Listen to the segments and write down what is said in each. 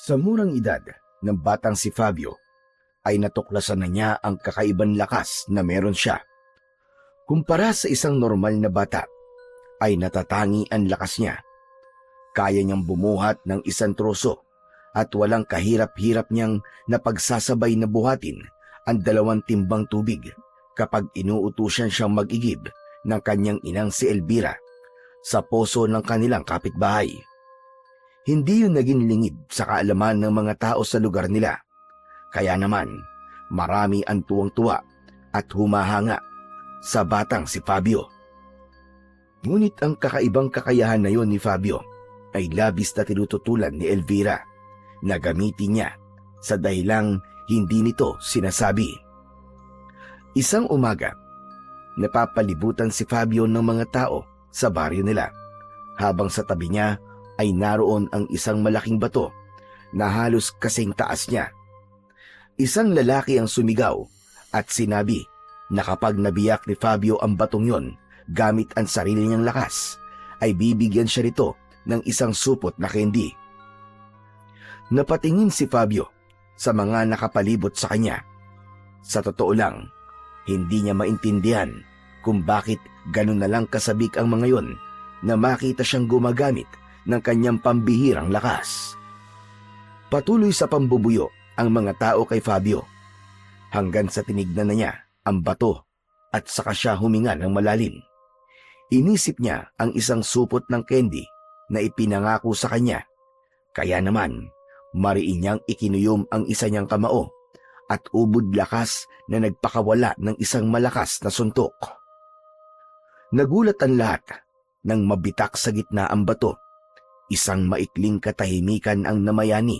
Sa murang edad ng batang si Fabio, ay natuklasan na niya ang kakaibang lakas na meron siya. Kumpara sa isang normal na bata, ay natatangi ang lakas niya. Kaya niyang bumuhat ng isang troso at walang kahirap-hirap niyang napagsasabay na buhatin ang 2 timbang tubig kapag inuutusan siyang mag-igib ng kanyang inang si Elvira sa poso ng kanilang kapitbahay. Hindi yun naging lingid sa kaalaman ng mga tao sa lugar nila. Kaya naman, marami ang tuwang-tuwa at humahanga sa batang si Fabio. Ngunit ang kakaibang kakayahan na yon ni Fabio ay labis na tinututulan ni Elvira na gamitin niya sa dahilang hindi nito sinasabi. Isang umaga, napapalibutan si Fabio ng mga tao sa baryo nila habang sa tabi niya ay naroon ang isang malaking bato na halos kasing taas niya. Isang lalaki ang sumigaw at sinabi na kapag nabiyak ni Fabio ang batong yon gamit ang sarili niyang lakas, ay bibigyan siya nito ng isang supot na candy. Napatingin si Fabio sa mga nakapalibot sa kanya. Sa totoo lang, hindi niya maintindihan kung bakit ganun na lang kasabik ang mga yon na makita siyang gumagamit ng kanyang pambihirang lakas. Patuloy sa pambubuyo ang mga tao kay Fabio hanggang sa tinignan na niya ang bato at saka siya huminga ng malalim. Inisip niya ang isang supot ng candy na ipinangako sa kanya. Kaya naman, mariin niyang ikinuyom ang isa niyang kamao at ubod lakas na nagpakawala ng isang malakas na suntok. Nagulat ang lahat nang mabitak sa gitna ang bato. Isang maikling katahimikan ang namayani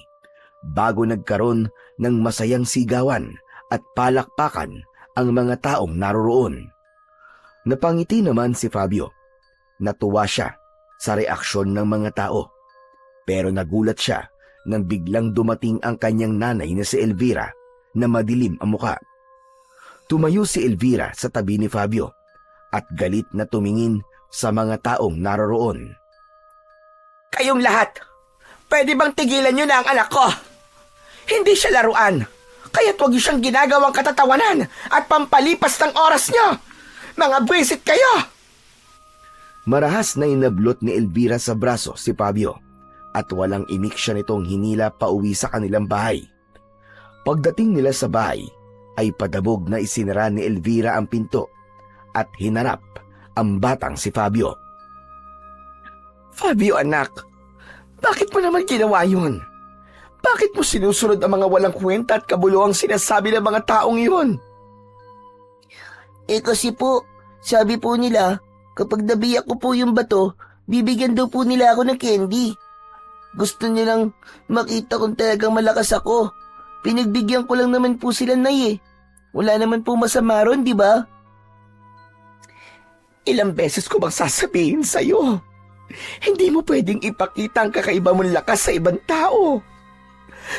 bago nagkaroon ng masayang sigawan at palakpakan ang mga taong naroroon. Napangiti naman si Fabio. Natuwa siya sa reaksyon ng mga tao. Pero nagulat siya nang biglang dumating ang kanyang nanay na si Elvira na madilim ang muka. Tumayo si Elvira sa tabi ni Fabio at galit na tumingin sa mga taong naroroon. Kayong lahat, pwede bang tigilan nyo na ang anak ko? Hindi siya laruan, kaya't huwag niyo siyang ginagawang katatawanan at pampalipas ng oras nyo. Mga bwisit kayo! Marahas na inablot ni Elvira sa braso si Fabio at walang imik siya nitong hinila pauwi sa kanilang bahay. Pagdating nila sa bahay, ay padabog na isinara ni Elvira ang pinto at hinarap ang batang si Fabio. Fabio anak, bakit mo naman ginawa yun? Bakit mo sinusunod ang mga walang kwenta at kabuluhang sinasabi ng mga taong yun? Kasi po, sabi po nila, kapag nabiyak ko po yung bato, bibigyan daw po nila ako ng candy. Gusto nilang makita kung talagang malakas ako. Pinagbigyan ko lang naman po sila, Nay. Wala naman po masama ron, di ba? Ilang beses ko bang sasabihin sa'yo? Hindi mo pwedeng ipakita ang kakaiba mong lakas sa ibang tao.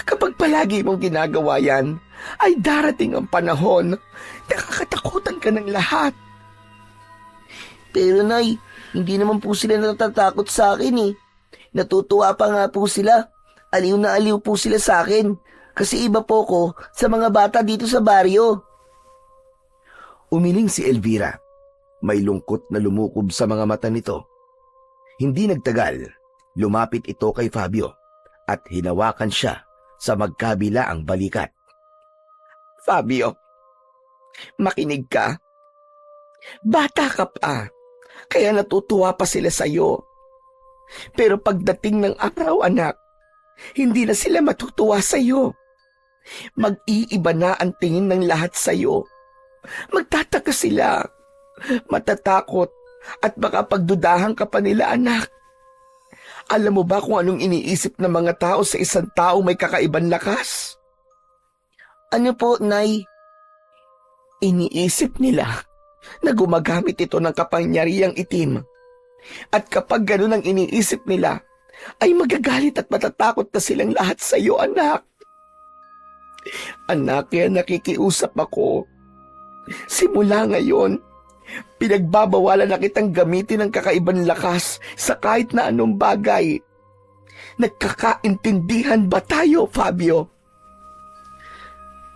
Kapag palagi mong ginagawa yan, ay darating ang panahon, nakakatakutan ka ng lahat. Pero Nay, hindi naman po sila natatakot sa akin eh. Natutuwa pa nga po sila. Aliw na aliw po sila sa akin. Kasi iba po ko sa mga bata dito sa baryo. Umiling si Elvira. May lungkot na lumukob sa mga mata nito. Hindi nagtagal, lumapit ito kay Fabio at hinawakan siya sa magkabilaang balikat. Fabio, makinig ka. Bata ka pa, kaya natutuwa pa sila sa'yo. Pero pagdating ng araw, anak, hindi na sila matutuwa sa'yo. Mag-iiba na ang tingin ng lahat sa'yo. Magtataka sila, matatakot, at baka pagdudahan ka pa nila, anak. Alam mo ba kung anong iniisip ng mga tao sa isang tao may kakaibang lakas? Ano po, Nay? Iniisip nila na gumagamit ito ng kapangyarihang itim. At kapag ganun ang iniisip nila, ay magagalit at matatakot na silang lahat sa iyo, anak. Anak, kaya nakikiusap ako. Simula ngayon, pinagbabawalan na kitang gamitin ang kakaibang lakas sa kahit na anong bagay. Nagkakaintindihan ba tayo, Fabio?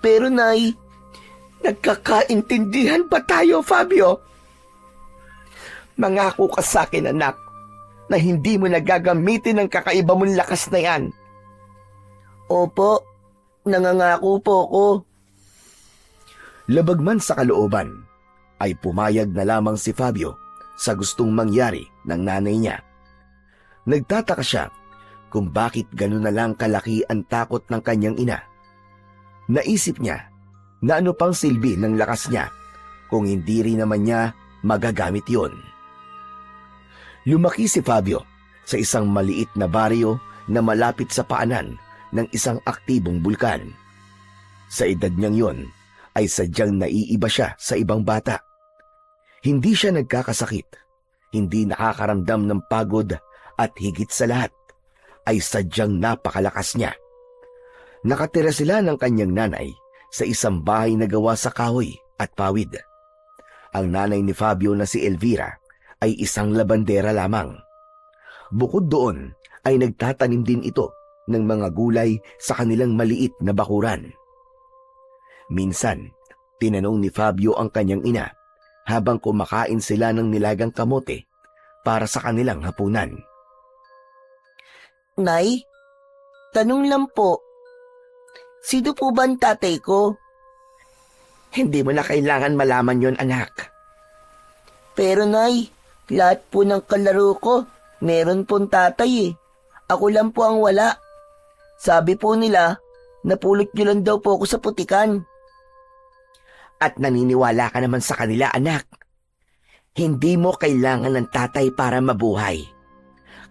Pero Nay, Nagkakaintindihan ba tayo, Fabio? Mangako ka sa akin, anak, na hindi mo nagagamitin ang kakaiba mong lakas na yan. opo, nangangako po ko. Labag man sa kalooban, ay pumayag na lamang si Fabio sa gustong mangyari ng nanay niya. Nagtataka siya kung bakit gano'n na lang kalaki ang takot ng kanyang ina. Naisip niya na ano pang silbi ng lakas niya kung hindi rin naman niya magagamit yon. Lumaki si Fabio sa isang maliit na baryo na malapit sa paanan ng isang aktibong bulkan. Sa edad niyang yon ay sadyang naiiba siya sa ibang bata. Hindi siya nagkakasakit, hindi nakakaramdam ng pagod at higit sa lahat ay sadyang napakalakas niya. Nakatira sila ng kanyang nanay sa isang bahay na gawa sa kahoy at pawid. Ang nanay ni Fabio na si Elvira ay isang labandera lamang. Bukod doon ay nagtatanim din ito ng mga gulay sa kanilang maliit na bakuran. Minsan, tinanong ni Fabio ang kanyang ina habang kumakain sila ng nilagang kamote para sa kanilang hapunan. Nay, tanong lang po, sino po ba ang tatay ko? Hindi mo na kailangan malaman yon, anak. Pero Nay, lahat po ng kalaro ko, meron pong tatay eh. Ako lang po ang wala. Sabi po nila, napulot niyo lang daw po ako sa putikan. At naniniwala ka naman sa kanila, anak. Hindi mo kailangan ng tatay para mabuhay.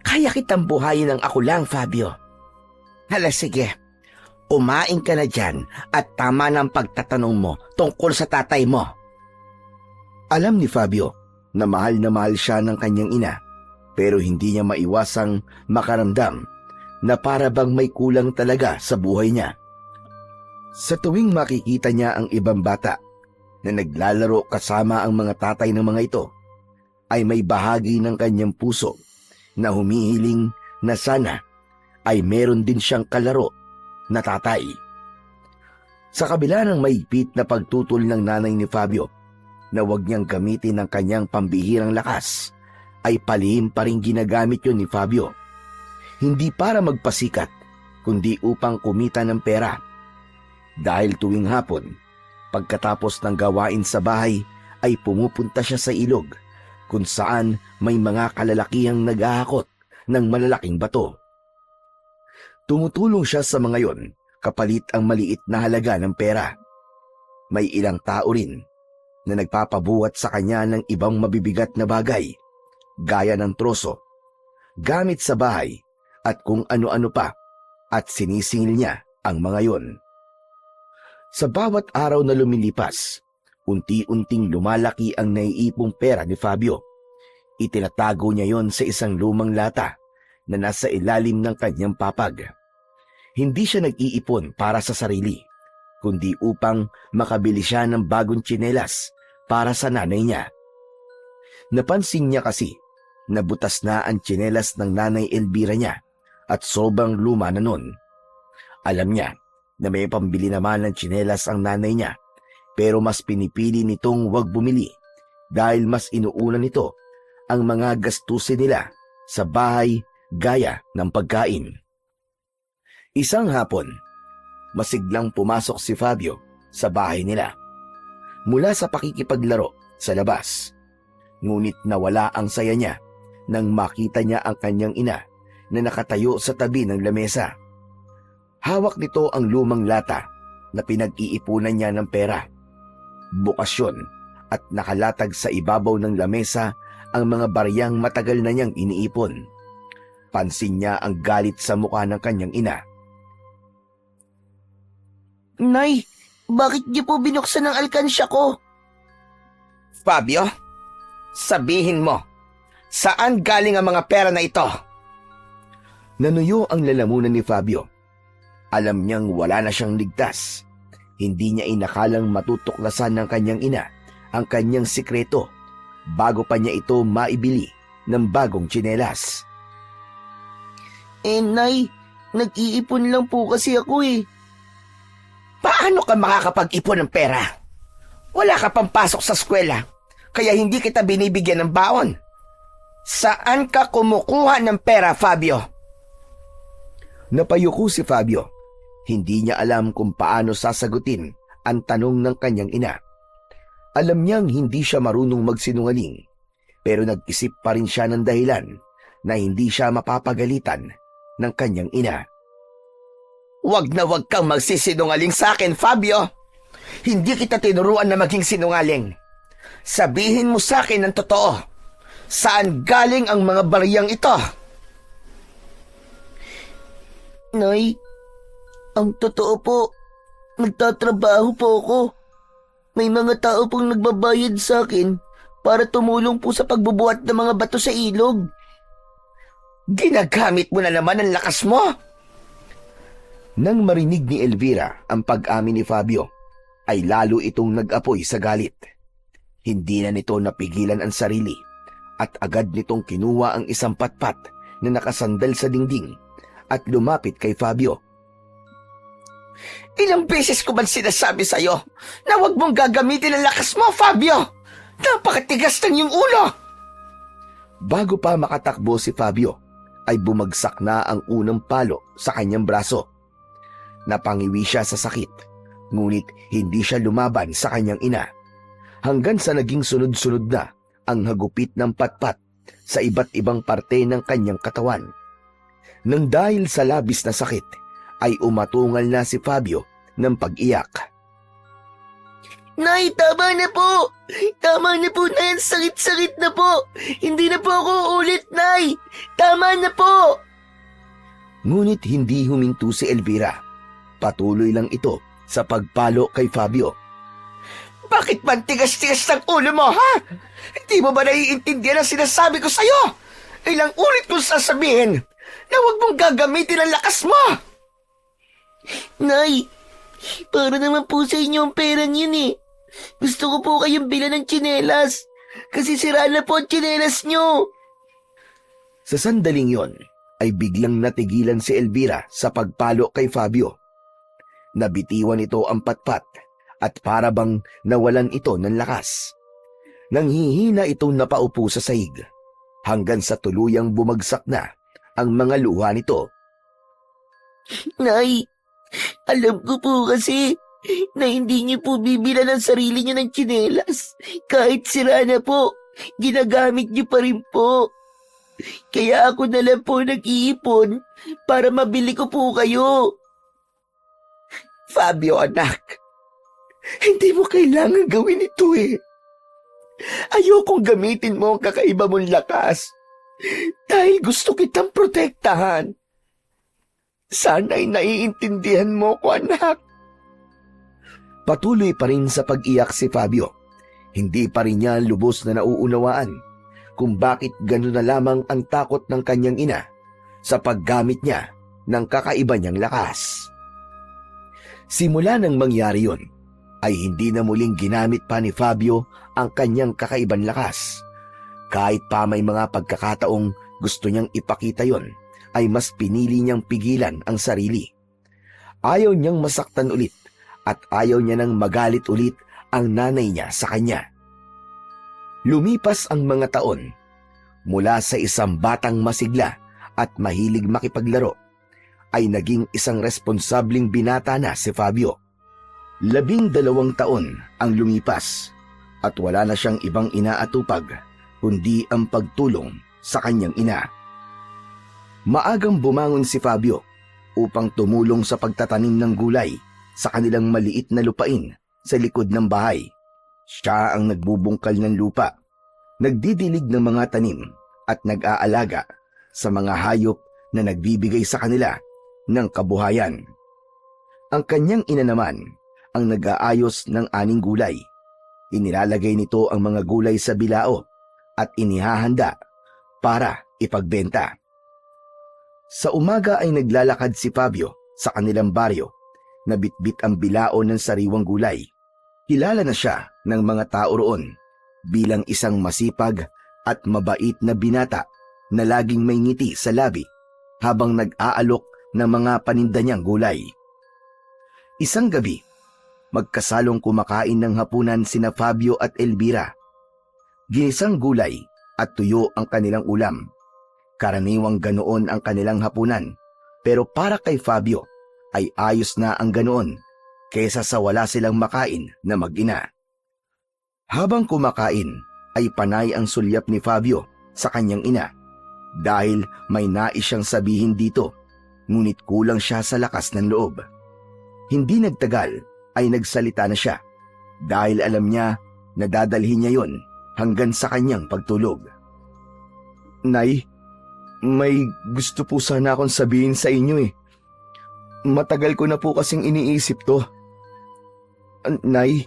Kaya kitang buhayin ng ako lang, Fabio. Hala, sige. Umain ka na dyan at tama na ang pagtatanong mo tungkol sa tatay mo. Alam ni Fabio na mahal siya ng kanyang ina, pero hindi niya maiwasang makaramdam na para bang may kulang talaga sa buhay niya. Sa tuwing makikita niya ang ibang bata na naglalaro kasama ang mga tatay ng mga ito, ay may bahagi ng kanyang puso na humihiling na sana ay meron din siyang kalaro na tatay. Sa kabila ng mahigpit na pagtutol ng nanay ni Fabio na huwag niyang gamitin ang kanyang pambihirang lakas, ay palihim pa rin ginagamit yun ni Fabio. Hindi para magpasikat, kundi upang kumita ng pera. Dahil tuwing hapon, pagkatapos ng gawain sa bahay, ay pumupunta siya sa ilog kung saan may mga kalalakihang naghahakot ng malalaking bato. Tumutulong siya sa mga yon kapalit ang maliit na halaga ng pera. May ilang tao rin na nagpapabuhat sa kanya ng ibang mabibigat na bagay, gaya ng troso, gamit sa bahay at kung ano-ano pa, at sinisingil niya ang mga yon. Sa bawat araw na lumilipas, unti-unting lumalaki ang naiipong pera ni Fabio. Itinatago niya yon sa isang lumang lata na nasa ilalim ng kanyang papag. Hindi siya nag-iipon para sa sarili, kundi upang makabili siya ng bagong tsinelas para sa nanay niya. Napansin niya kasi na butas na ang tsinelas ng nanay Elvira niya at sobrang luma na nun. Alam niya na may pambili naman ng tsinelas ang nanay niya, pero mas pinipili nitong huwag bumili dahil mas inuuna nito ang mga gastusin nila sa bahay gaya ng pagkain. Isang hapon, masiglang pumasok si Fabio sa bahay nila mula sa pakikipaglaro sa labas. Ngunit nawala ang saya niya nang makita niya ang kanyang ina na nakatayo sa tabi ng lamesa. Hawak nito ang lumang lata na pinag-iipunan niya ng pera. Bukas yun at nakalatag sa ibabaw ng lamesa ang mga baryang matagal na niyang iniipon. Pansin niya ang galit sa mukha ng kanyang ina. Nay, bakit niyo po binuksan ang alkansya ko? Fabio, sabihin mo, saan galing ang mga pera na ito? Nanuyo ang lalamunan ni Fabio. Alam niyang wala na siyang ligtas. Hindi niya inakalang matutuklasan ng kanyang ina ang kanyang sikreto bago pa niya ito maibili ng bagong tsinelas. Nay, nag-iipon lang po kasi ako eh. Paano ka makakapag-ipon ng pera? Wala ka pang pasok sa eskwela, kaya hindi kita binibigyan ng baon. Saan ka kumukuha ng pera, Fabio? Napayuko si Fabio. Hindi niya alam kung paano sasagutin ang tanong ng kanyang ina. Alam niyang hindi siya marunong magsinungaling, pero nag-isip pa rin siya ng dahilan na hindi siya mapapagalitan ng kanyang ina. Wag na wag kang magsisinungaling sa akin, Fabio. Hindi kita tinuruan na maging sinungaling. Sabihin mo sa akin ang totoo. Saan galing ang mga bariyang ito? Nay, ang totoo po, nagtatrabaho po ako. May mga tao pong nagbabayad sa akin para tumulong po sa pagbubuhat ng mga bato sa ilog. Ginagamit mo na naman ang lakas mo. Nang marinig ni Elvira ang pag-amin ni Fabio, ay lalo itong nag-apoy sa galit. Hindi na nito napigilan ang sarili at agad nitong kinuha ang isang patpat na nakasandal sa dingding at lumapit kay Fabio. Ilang beses ko bang sinasabi sa'yo na huwag mong gagamitin ang lakas mo, Fabio? Napakatigas ng iyong ulo! Bago pa makatakbo si Fabio, ay bumagsak na ang unang palo sa kanyang braso. Napangiwi siya sa sakit, ngunit hindi siya lumaban sa kanyang ina, hanggang sa naging sunod-sunod na ang hagupit ng patpat sa iba't ibang parte ng kanyang katawan. Nang dahil sa labis na sakit, ay umatungal na si Fabio ng pag-iyak. Nay, tama na po! Tama na po, Nay! Sakit-sakit na po! Hindi na po ako ulit, Nay! Tama na po! Ngunit hindi huminto si Elvira. Patuloy lang ito sa pagpalo kay Fabio. Bakit man tigas-tigas ng ulo mo, ha? Hindi mo ba naiintindihan ang sinasabi ko sa'yo? Ilang ulit kong sasabihin na huwag mong gagamitin ang lakas mo! Nay, para naman po sa inyo ang pera niyan eh. Gusto ko po kayong bilan ng tsinelas. Kasi sira na po ang tsinelas nyo. Sa sandaling yon, ay biglang natigilan si Elvira sa pagpalo kay Fabio. Nabitiwan ito ang patpat at para bang nawalan ito ng lakas. Nanghihina itong napaupo sa sahig hanggang sa tuluyang bumagsak na ang mga luha nito. Nay, alam ko po kasi na hindi niyo po bibilan ang sarili niyo ng tsinelas. Kahit sira na po, ginagamit niyo pa rin po. Kaya ako na lang po nag-iipon para mabili ko po kayo. Fabio, anak, hindi mo kailangan gawin ito eh. Ayokong gamitin mo ang kakaiba mong lakas dahil gusto kitang protektahan. Sana'y naiintindihan mo ko, anak. Patuloy pa rin sa pag-iyak si Fabio. Hindi pa rin niya lubos na nauunawaan kung bakit gano'n na lamang ang takot ng kanyang ina sa paggamit niya ng kakaiba niyang lakas. Simula nang mangyari yun, ay hindi na muling ginamit pa ni Fabio ang kanyang kakaibang lakas. Kahit pa may mga pagkakataong gusto niyang ipakita yon, ay mas pinili niyang pigilan ang sarili. Ayaw niyang masaktan ulit at ayaw niya nang magalit ulit ang nanay niya sa kanya. Lumipas ang mga taon. Mula sa isang batang masigla at mahilig makipaglaro, ay naging isang responsableng binata na si Fabio. 12 taon ang lumipas at wala na siyang ibang inaatupag kundi ang pagtulong sa kanyang ina. Maagang bumangon si Fabio upang tumulong sa pagtatanim ng gulay sa kanilang maliit na lupain sa likod ng bahay. Siya ang nagbubungkal ng lupa, nagdidilig ng mga tanim at nag-aalaga sa mga hayop na nagbibigay sa kanila ng kabuhayan. Ang kanyang ina naman ang nag-aayos ng aning gulay. Inilalagay nito ang mga gulay sa bilao at inihahanda para ipagbenta. Sa umaga ay naglalakad si Fabio sa kanilang baryo na bitbit ang bilao ng sariwang gulay. Kilala na siya ng mga tao roon bilang isang masipag at mabait na binata na laging may ngiti sa labi habang nag-aalok ng mga paninda niyang gulay. Isang gabi, magkasalong kumakain ng hapunan sina Fabio at Elvira. Ginisang gulay at tuyo ang kanilang ulam. Karaniwang ganoon ang kanilang hapunan, pero para kay Fabio ay ayos na ang ganoon kaysa sa wala silang makain na mag-ina. Habang kumakain ay panay ang sulyap ni Fabio sa kanyang ina dahil may nais siyang sabihin dito, ngunit kulang siya sa lakas ng loob. Hindi nagtagal ay nagsalita na siya dahil alam niya na dadalhin niya yon hanggang sa kanyang pagtulog. Nay, may gusto po sana akong sabihin sa inyo eh. Matagal ko na po kasing iniisip to. Nay,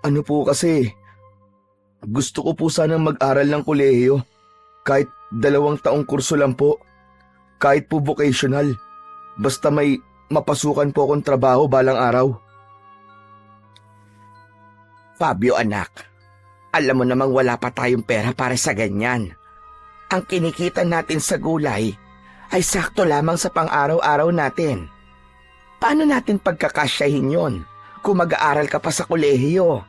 ano po kasi, gusto ko po sanang mag-aral ng kolehiyo. Kahit 2 taong kurso lang po. Kahit po vocational. Basta may mapasukan po akong trabaho balang araw. Fabio anak, alam mo namang wala pa tayong pera para sa ganyan. Ang kinikita natin sa gulay ay sakto lamang sa pang-araw-araw natin. Paano natin pagkakasyahin yon kung mag-aaral ka pa sa kolehiyo?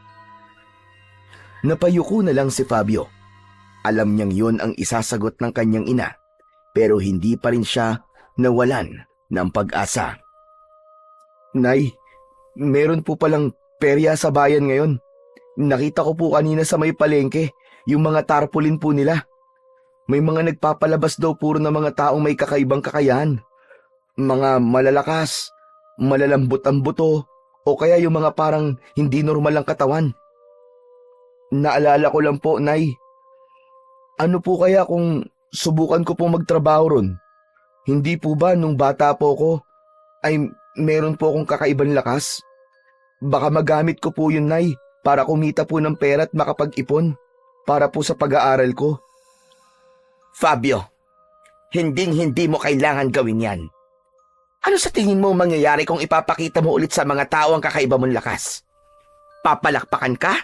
Napayuko na lang si Fabio. Alam niyang yun ang isasagot ng kanyang ina, pero hindi pa rin siya nawalan ng pag-asa. Nay, meron po palang perya sa bayan ngayon. Nakita ko po kanina sa may palengke, yung mga tarpaulin po nila. May mga nagpapalabas daw puro na mga taong may kakaibang kakayahan. Mga malalakas, malalambot ang buto, o kaya yung mga parang hindi normal ang katawan. Naalala ko lang po, Nay. Ano po kaya kung subukan ko pong magtrabaho ron? Hindi po ba nung bata po ko ay meron po akong kakaibang lakas? Baka magamit ko po yun, Nay, para kumita po ng pera at makapag-ipon para po sa pag-aaral ko. Fabio, hindi mo kailangan gawin yan. Ano sa tingin mo mangyayari kung ipapakita mo ulit sa mga tao ang kakaiba mong lakas? Papalakpakan ka?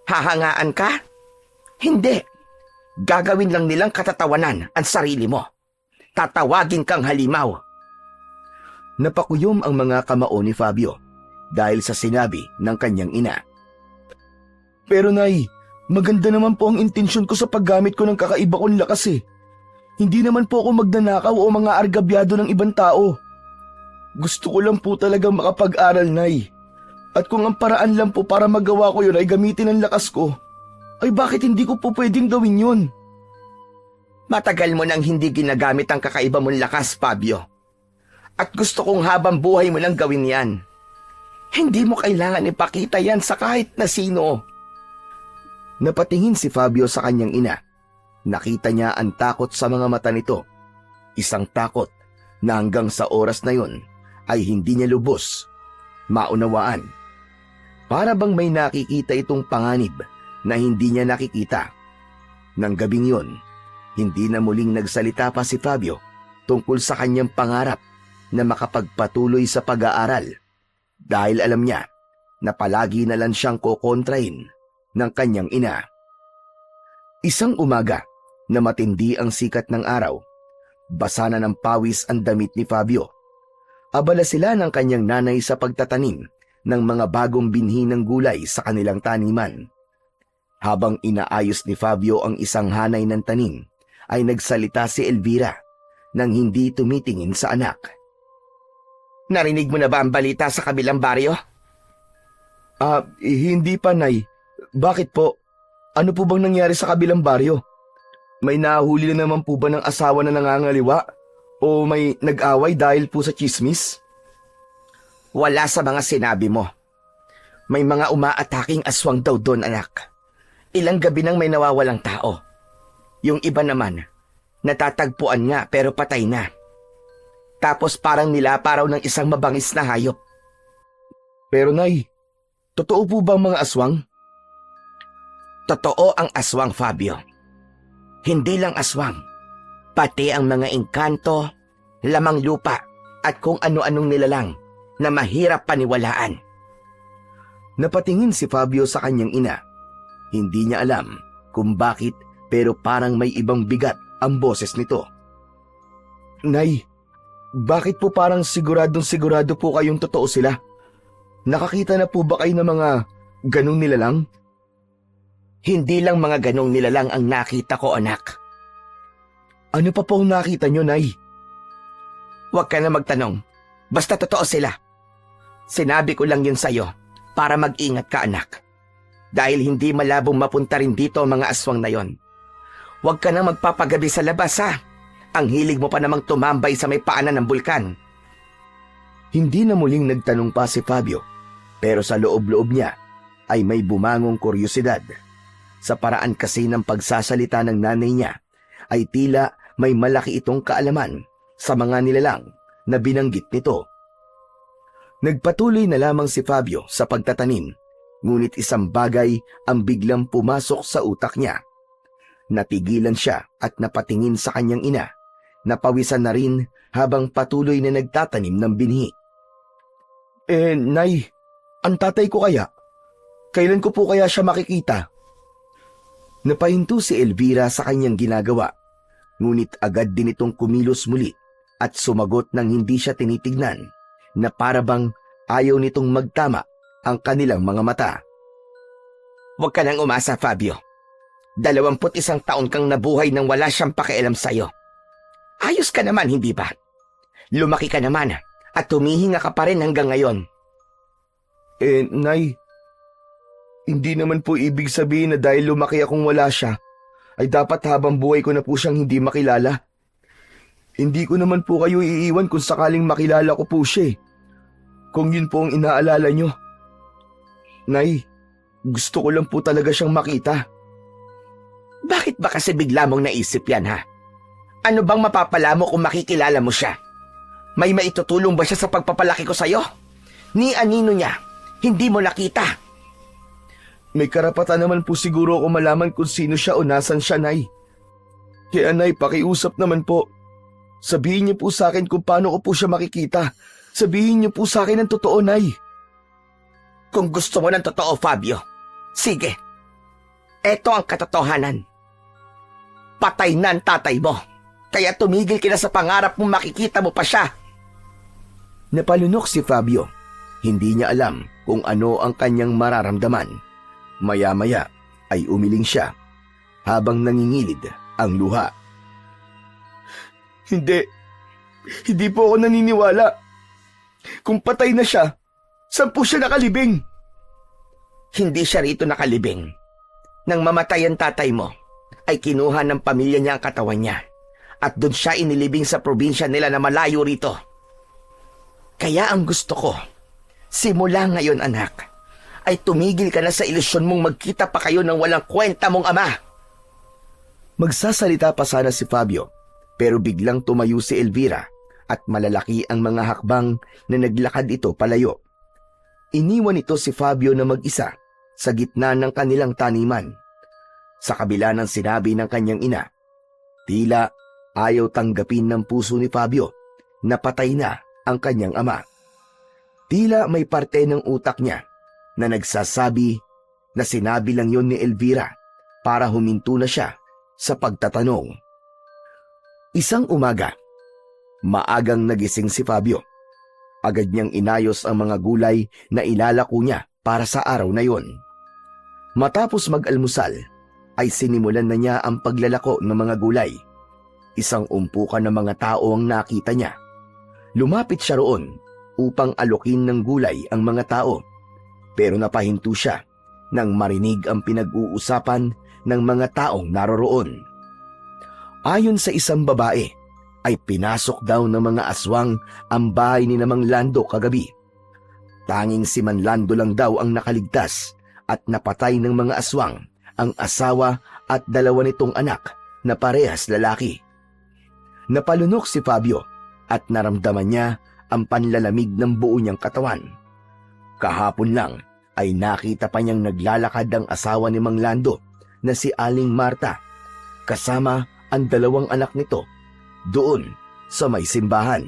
Hahangaan ka? Hindi. Gagawin lang nilang katatawanan ang sarili mo. Tatawagin kang halimaw. Napakuyom ang mga kamao ni Fabio dahil sa sinabi ng kanyang ina. Pero Nay, maganda naman po ang intensyon ko sa paggamit ko ng kakaiba kong lakas eh. Hindi naman po ako magnanakaw o mga argabyado ng ibang tao. Gusto ko lang po talagang makapag-aral, Nay. At kung ang paraan lang po para magawa ko yun ay gamitin ang lakas ko, ay bakit hindi ko po pwedeng gawin yun? Matagal mo nang hindi ginagamit ang kakaiba mong lakas, Fabio. At gusto kong habang buhay mo nang gawin yan. Hindi mo kailangan ipakita yan sa kahit na sino. Napatingin si Fabio sa kanyang ina. Nakita niya ang takot sa mga mata nito. Isang takot na hanggang sa oras na yon ay hindi niya lubos maunawaan. Para bang may nakikita itong panganib na hindi niya nakikita. Nang gabing yon, hindi na muling nagsalita pa si Fabio tungkol sa kanyang pangarap na makapagpatuloy sa pag-aaral dahil alam niya na palagi na lang siyang kokontrahin ng kanyang ina. Isang umaga na matindi ang sikat ng araw, basa na ng pawis ang damit ni Fabio. Abala sila ng kanyang nanay sa pagtatanim ng mga bagong binhi ng gulay sa kanilang taniman. Habang inaayos ni Fabio ang isang hanay ng tanim, ay nagsalita si Elvira nang hindi tumitingin sa anak. Narinig mo na ba ang balita sa kabilang baryo? Hindi pa, Nay. Bakit po? Ano po bang nangyari sa kabilang baryo? May nahuli na naman po ba ng asawa na nangangaliwa? O may nag-away dahil po sa chismis? Wala sa mga sinabi mo. May mga umaataking aswang daw doon, anak. Ilang gabi nang may nawawalang tao. Yung iba naman, natatagpuan nga pero patay na. Tapos parang nilaparaw ng isang mabangis na hayop. Pero Nay, totoo po ba ang mga aswang? Totoo ang aswang, Fabio. Hindi lang aswang, pati ang mga engkanto, lamang lupa at kung ano-anong nilalang na mahirap paniwalaan. Napatingin si Fabio sa kanyang ina. Hindi niya alam kung bakit pero parang may ibang bigat ang boses nito. Nay, bakit po parang siguradong sigurado po kayong totoo sila? Nakakita na po ba kayo ng mga ganong nilalang? Hindi lang mga ganong nilalang ang nakita ko, anak. Ano pa po ang nakita nyo, Nay? Huwag ka na magtanong. Basta totoo sila. Sinabi ko lang yun sa'yo para mag-ingat ka, anak. Dahil hindi malabong mapunta rin dito ang mga aswang na yon. Huwag ka na magpapagabi sa labas, ha? Ang hilig mo pa namang tumambay sa may paanan ng bulkan. Hindi na muling nagtanong pa si Fabio, pero sa loob-loob niya ay may bumangong kuryosidad. Sa paraan kasi ng pagsasalita ng nanay niya, ay tila may malaki itong kaalaman sa mga nilalang na binanggit nito. Nagpatuloy na lamang si Fabio sa pagtatanim, ngunit isang bagay ang biglang pumasok sa utak niya. Natigilan siya at napatingin sa kanyang ina. Napawisan na rin habang patuloy na nagtatanim ng binhi. Nay, ang tatay ko kaya? Kailan ko po kaya siya makikita? Napahinto si Elvira sa kanyang ginagawa, ngunit agad din itong kumilos muli at sumagot nang hindi siya tinitignan, na parabang ayaw nitong magtama ang kanilang mga mata. Huwag ka nang umasa, Fabio. 21 taon kang nabuhay nang wala siyang pakialam sa'yo. Ayos ka naman, hindi ba? Lumaki ka naman at tumihinga ka pa rin hanggang ngayon. Nay, hindi naman po ibig sabihin na dahil lumaki akong wala siya, ay dapat habang buhay ko na po siyang hindi makilala. Hindi ko naman po kayo iiwan kung sakaling makilala ko po siya. Kung yun po ang inaalala nyo. Nay, gusto ko lang po talaga siyang makita. Bakit ba kasi bigla mong naisip yan, ha? Ano bang mapapala mo kung makikilala mo siya? May maitutulong ba siya sa pagpapalaki ko sa'yo? Ni anino niya, hindi mo nakita. May karapatan naman po siguro ako malaman kung sino siya o nasan siya, Nay. Kaya Nay, pakiusap naman po. Sabihin niyo po sa akin kung paano ko po siya makikita. Sabihin niyo po sa akin ang totoo, Nay. Kung gusto mo ng totoo, Fabio, sige. Eto ang katotohanan. Patay na ang tatay mo. Kaya tumigil ka na sa pangarap mong makikita mo pa siya. Napalunok si Fabio. Hindi niya alam kung ano ang kanyang mararamdaman. Maya-maya ay umiling siya habang nangingilid ang luha. Hindi po ako naniniwala. Kung patay na siya, saan po siya nakalibing? Hindi siya rito nakalibing. Nang mamatay ang tatay mo, ay kinuha ng pamilya niya ang katawan niya. At doon siya inilibing sa probinsya nila na malayo rito. Kaya ang gusto ko, simula ngayon anak, ay tumigil ka na sa ilusyon mong magkita pa kayo ng walang kwenta mong ama. Magsasalita pa sana si Fabio, pero biglang tumayo si Elvira at malalaki ang mga hakbang na naglakad ito palayo. Iniwan ito si Fabio na mag-isa sa gitna ng kanilang taniman. Sa kabila ng sinabi ng kanyang ina, tila ayaw tanggapin ng puso ni Fabio na patay na ang kanyang ama. Tila may parte ng utak niya na nagsasabi na sinabi lang yon ni Elvira para huminto na siya sa pagtatanong. Isang umaga, maagang nagising si Fabio. Agad niyang inayos ang mga gulay na ilalako niya para sa araw na yon. Matapos mag-almusal, ay sinimulan na niya ang paglalako ng mga gulay. Isang umpukan ng mga tao ang nakita niya. Lumapit siya roon upang alokin ng gulay ang mga tao. Pero napahinto siya nang marinig ang pinag-uusapan ng mga taong naroroon. Ayon sa isang babae, ay pinasok daw ng mga aswang ang bahay ni Mang Lando kagabi. Tanging si Manlando lang daw ang nakaligtas at napatay ng mga aswang ang asawa at 2 nitong anak na parehas lalaki. Napalunok si Fabio at naramdaman niya ang panlalamig ng buo niyang katawan. Kahapon lang ay nakita pa niyang naglalakad ang asawa ni Mang Lando na si Aling Marta kasama ang 2 anak nito doon sa may simbahan.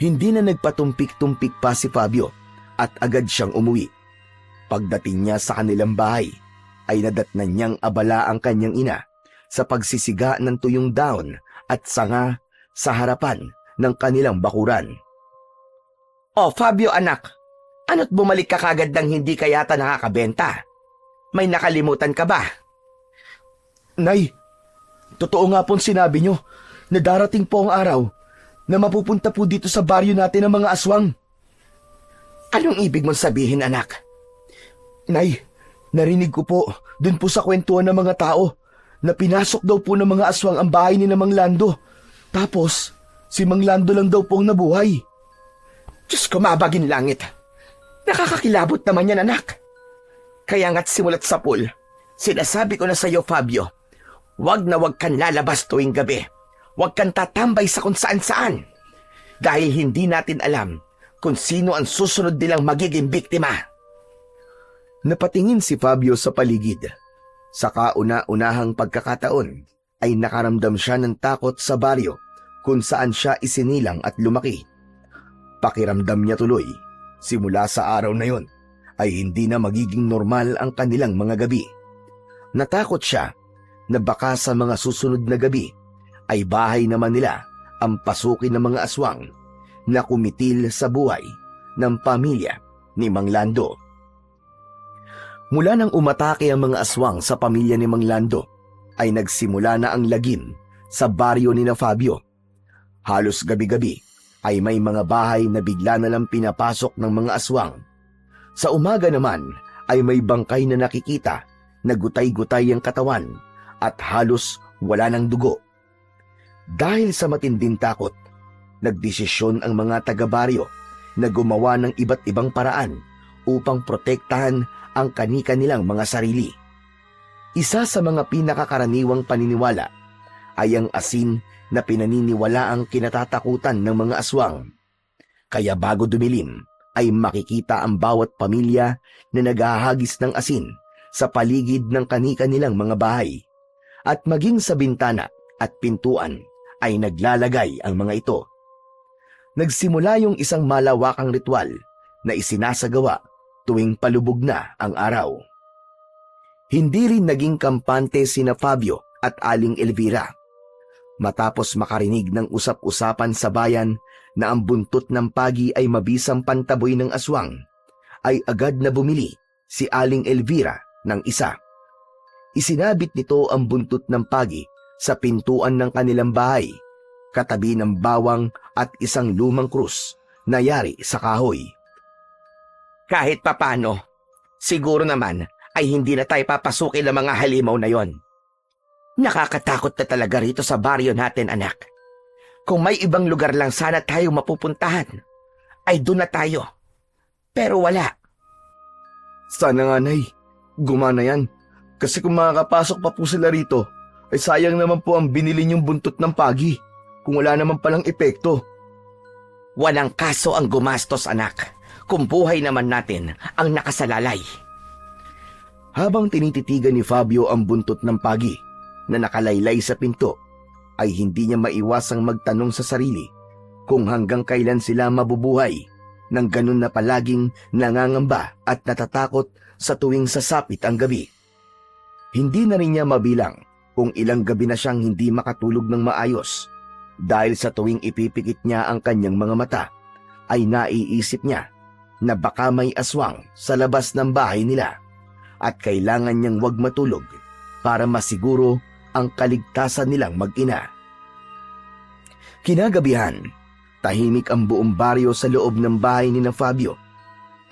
Hindi na nagpatumpik-tumpik pa si Fabio at agad siyang umuwi. Pagdating niya sa kanilang bahay, ay nadatnan niyang abala ang kanyang ina sa pagsisiga ng tuyong daon at sanga sa harapan ng kanilang bakuran. Oh, Fabio anak, ano't bumalik ka kagad nang hindi ka yata nakakabenta? May nakalimutan ka ba? Nay, totoo nga pong sinabi nyo na darating po ang araw na mapupunta po dito sa baryo natin ang mga aswang. Anong ibig mong sabihin, anak? Nay, narinig ko po dun po sa kwentuhan ng mga tao na pinasok daw po ng mga aswang ang bahay ni Mang Lando. Tapos, si Mang Lando lang daw po ang nabuhay. Diyos ko, mabagin langit. Nakakakilabot naman yan, anak. Kaya nga't simulat sa pool, sinasabi ko na sa iyo, Fabio, wag na wag kang lalabas tuwing gabi. Wag kang tatambay sa kung saan-saan. Dahil hindi natin alam kung sino ang susunod nilang magiging biktima. Napatingin si Fabio sa paligid. Sa kauna-unahang pagkakataon ay nakaramdam siya ng takot sa baryo kung saan siya isinilang at lumaki. Pakiramdam niya tuloy, simula sa araw na yon, ay hindi na magiging normal ang kanilang mga gabi. Natakot siya na baka sa mga susunod na gabi ay bahay naman nila ang pasukin ng mga aswang na kumitil sa buhay ng pamilya ni Mang Lando. Mula nang umatake ang mga aswang sa pamilya ni Mang Lando, ay nagsimula na ang lagim sa baryo ni na Fabio. Halos gabi-gabi ay may mga bahay na bigla na lang pinapasok ng mga aswang. Sa umaga naman ay may bangkay na nakikita na gutay-gutay ang katawan at halos wala ng dugo. Dahil sa matinding takot, nagdesisyon ang mga taga-baryo na gumawa ng iba't ibang paraan upang protektahan ang kani-kanilang mga sarili. Isa sa mga pinakakaraniwang paniniwala ay ang asin na pinaniniwala ang kinatatakutan ng mga aswang. Kaya bago dumilim ay makikita ang bawat pamilya na naghahagis ng asin sa paligid ng kani-kanilang mga bahay. At maging sa bintana at pintuan ay naglalagay ang mga ito. Nagsimula yung isang malawakang ritual na isinasagawa tuwing palubog na ang araw. Hindi rin naging kampante sina Fabio at Aling Elvira. Matapos makarinig ng usap-usapan sa bayan na ang buntot ng pagi ay mabisang pantaboy ng aswang, ay agad na bumili si Aling Elvira ng isa. Isinabit nito ang buntot ng pagi sa pintuan ng kanilang bahay, katabi ng bawang at isang lumang krus na yari sa kahoy. Kahit papano, siguro naman ay hindi na tayo papasukin ng mga halimaw na yon. Nakakatakot na talaga rito sa baryo natin, anak. Kung may ibang lugar lang sana tayo mapupuntahan, ay doon na tayo. Pero wala. Sana nga, Nay, gumana yan. Kasi kung makakapasok pa po sila rito, ay sayang naman po ang binili niyong buntot ng pagi kung wala naman palang epekto. Walang kaso ang gumastos, anak, kung buhay naman natin ang nakasalalay. Habang tinititigan ni Fabio ang buntot ng pagi na nakalaylay sa pinto, ay hindi niya maiwasang magtanong sa sarili kung hanggang kailan sila mabubuhay nang ganun na palaging nangangamba at natatakot sa tuwing sasapit ang gabi. Hindi na rin niya mabilang kung ilang gabi na siyang hindi makatulog ng maayos dahil sa tuwing ipipikit niya ang kanyang mga mata ay naiisip niya na baka may aswang sa labas ng bahay nila at kailangan niyang wag matulog para masiguro ang kaligtasan nilang mag-ina. Kinagabihan, tahimik ang buong baryo sa loob ng bahay ni na Fabio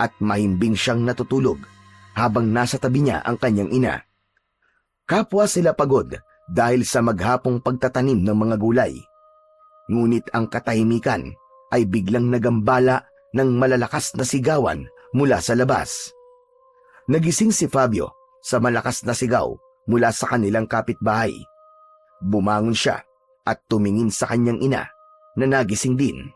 at mahimbing siyang natutulog habang nasa tabi niya ang kanyang ina. Kapwa sila pagod dahil sa maghapong pagtatanim ng mga gulay. Ngunit ang katahimikan ay biglang nagambala ng malalakas na sigawan mula sa labas. Nagising si Fabio sa malakas na sigaw mula sa kanilang kapitbahay. Bumangon siya at tumingin sa kanyang ina na nagising din.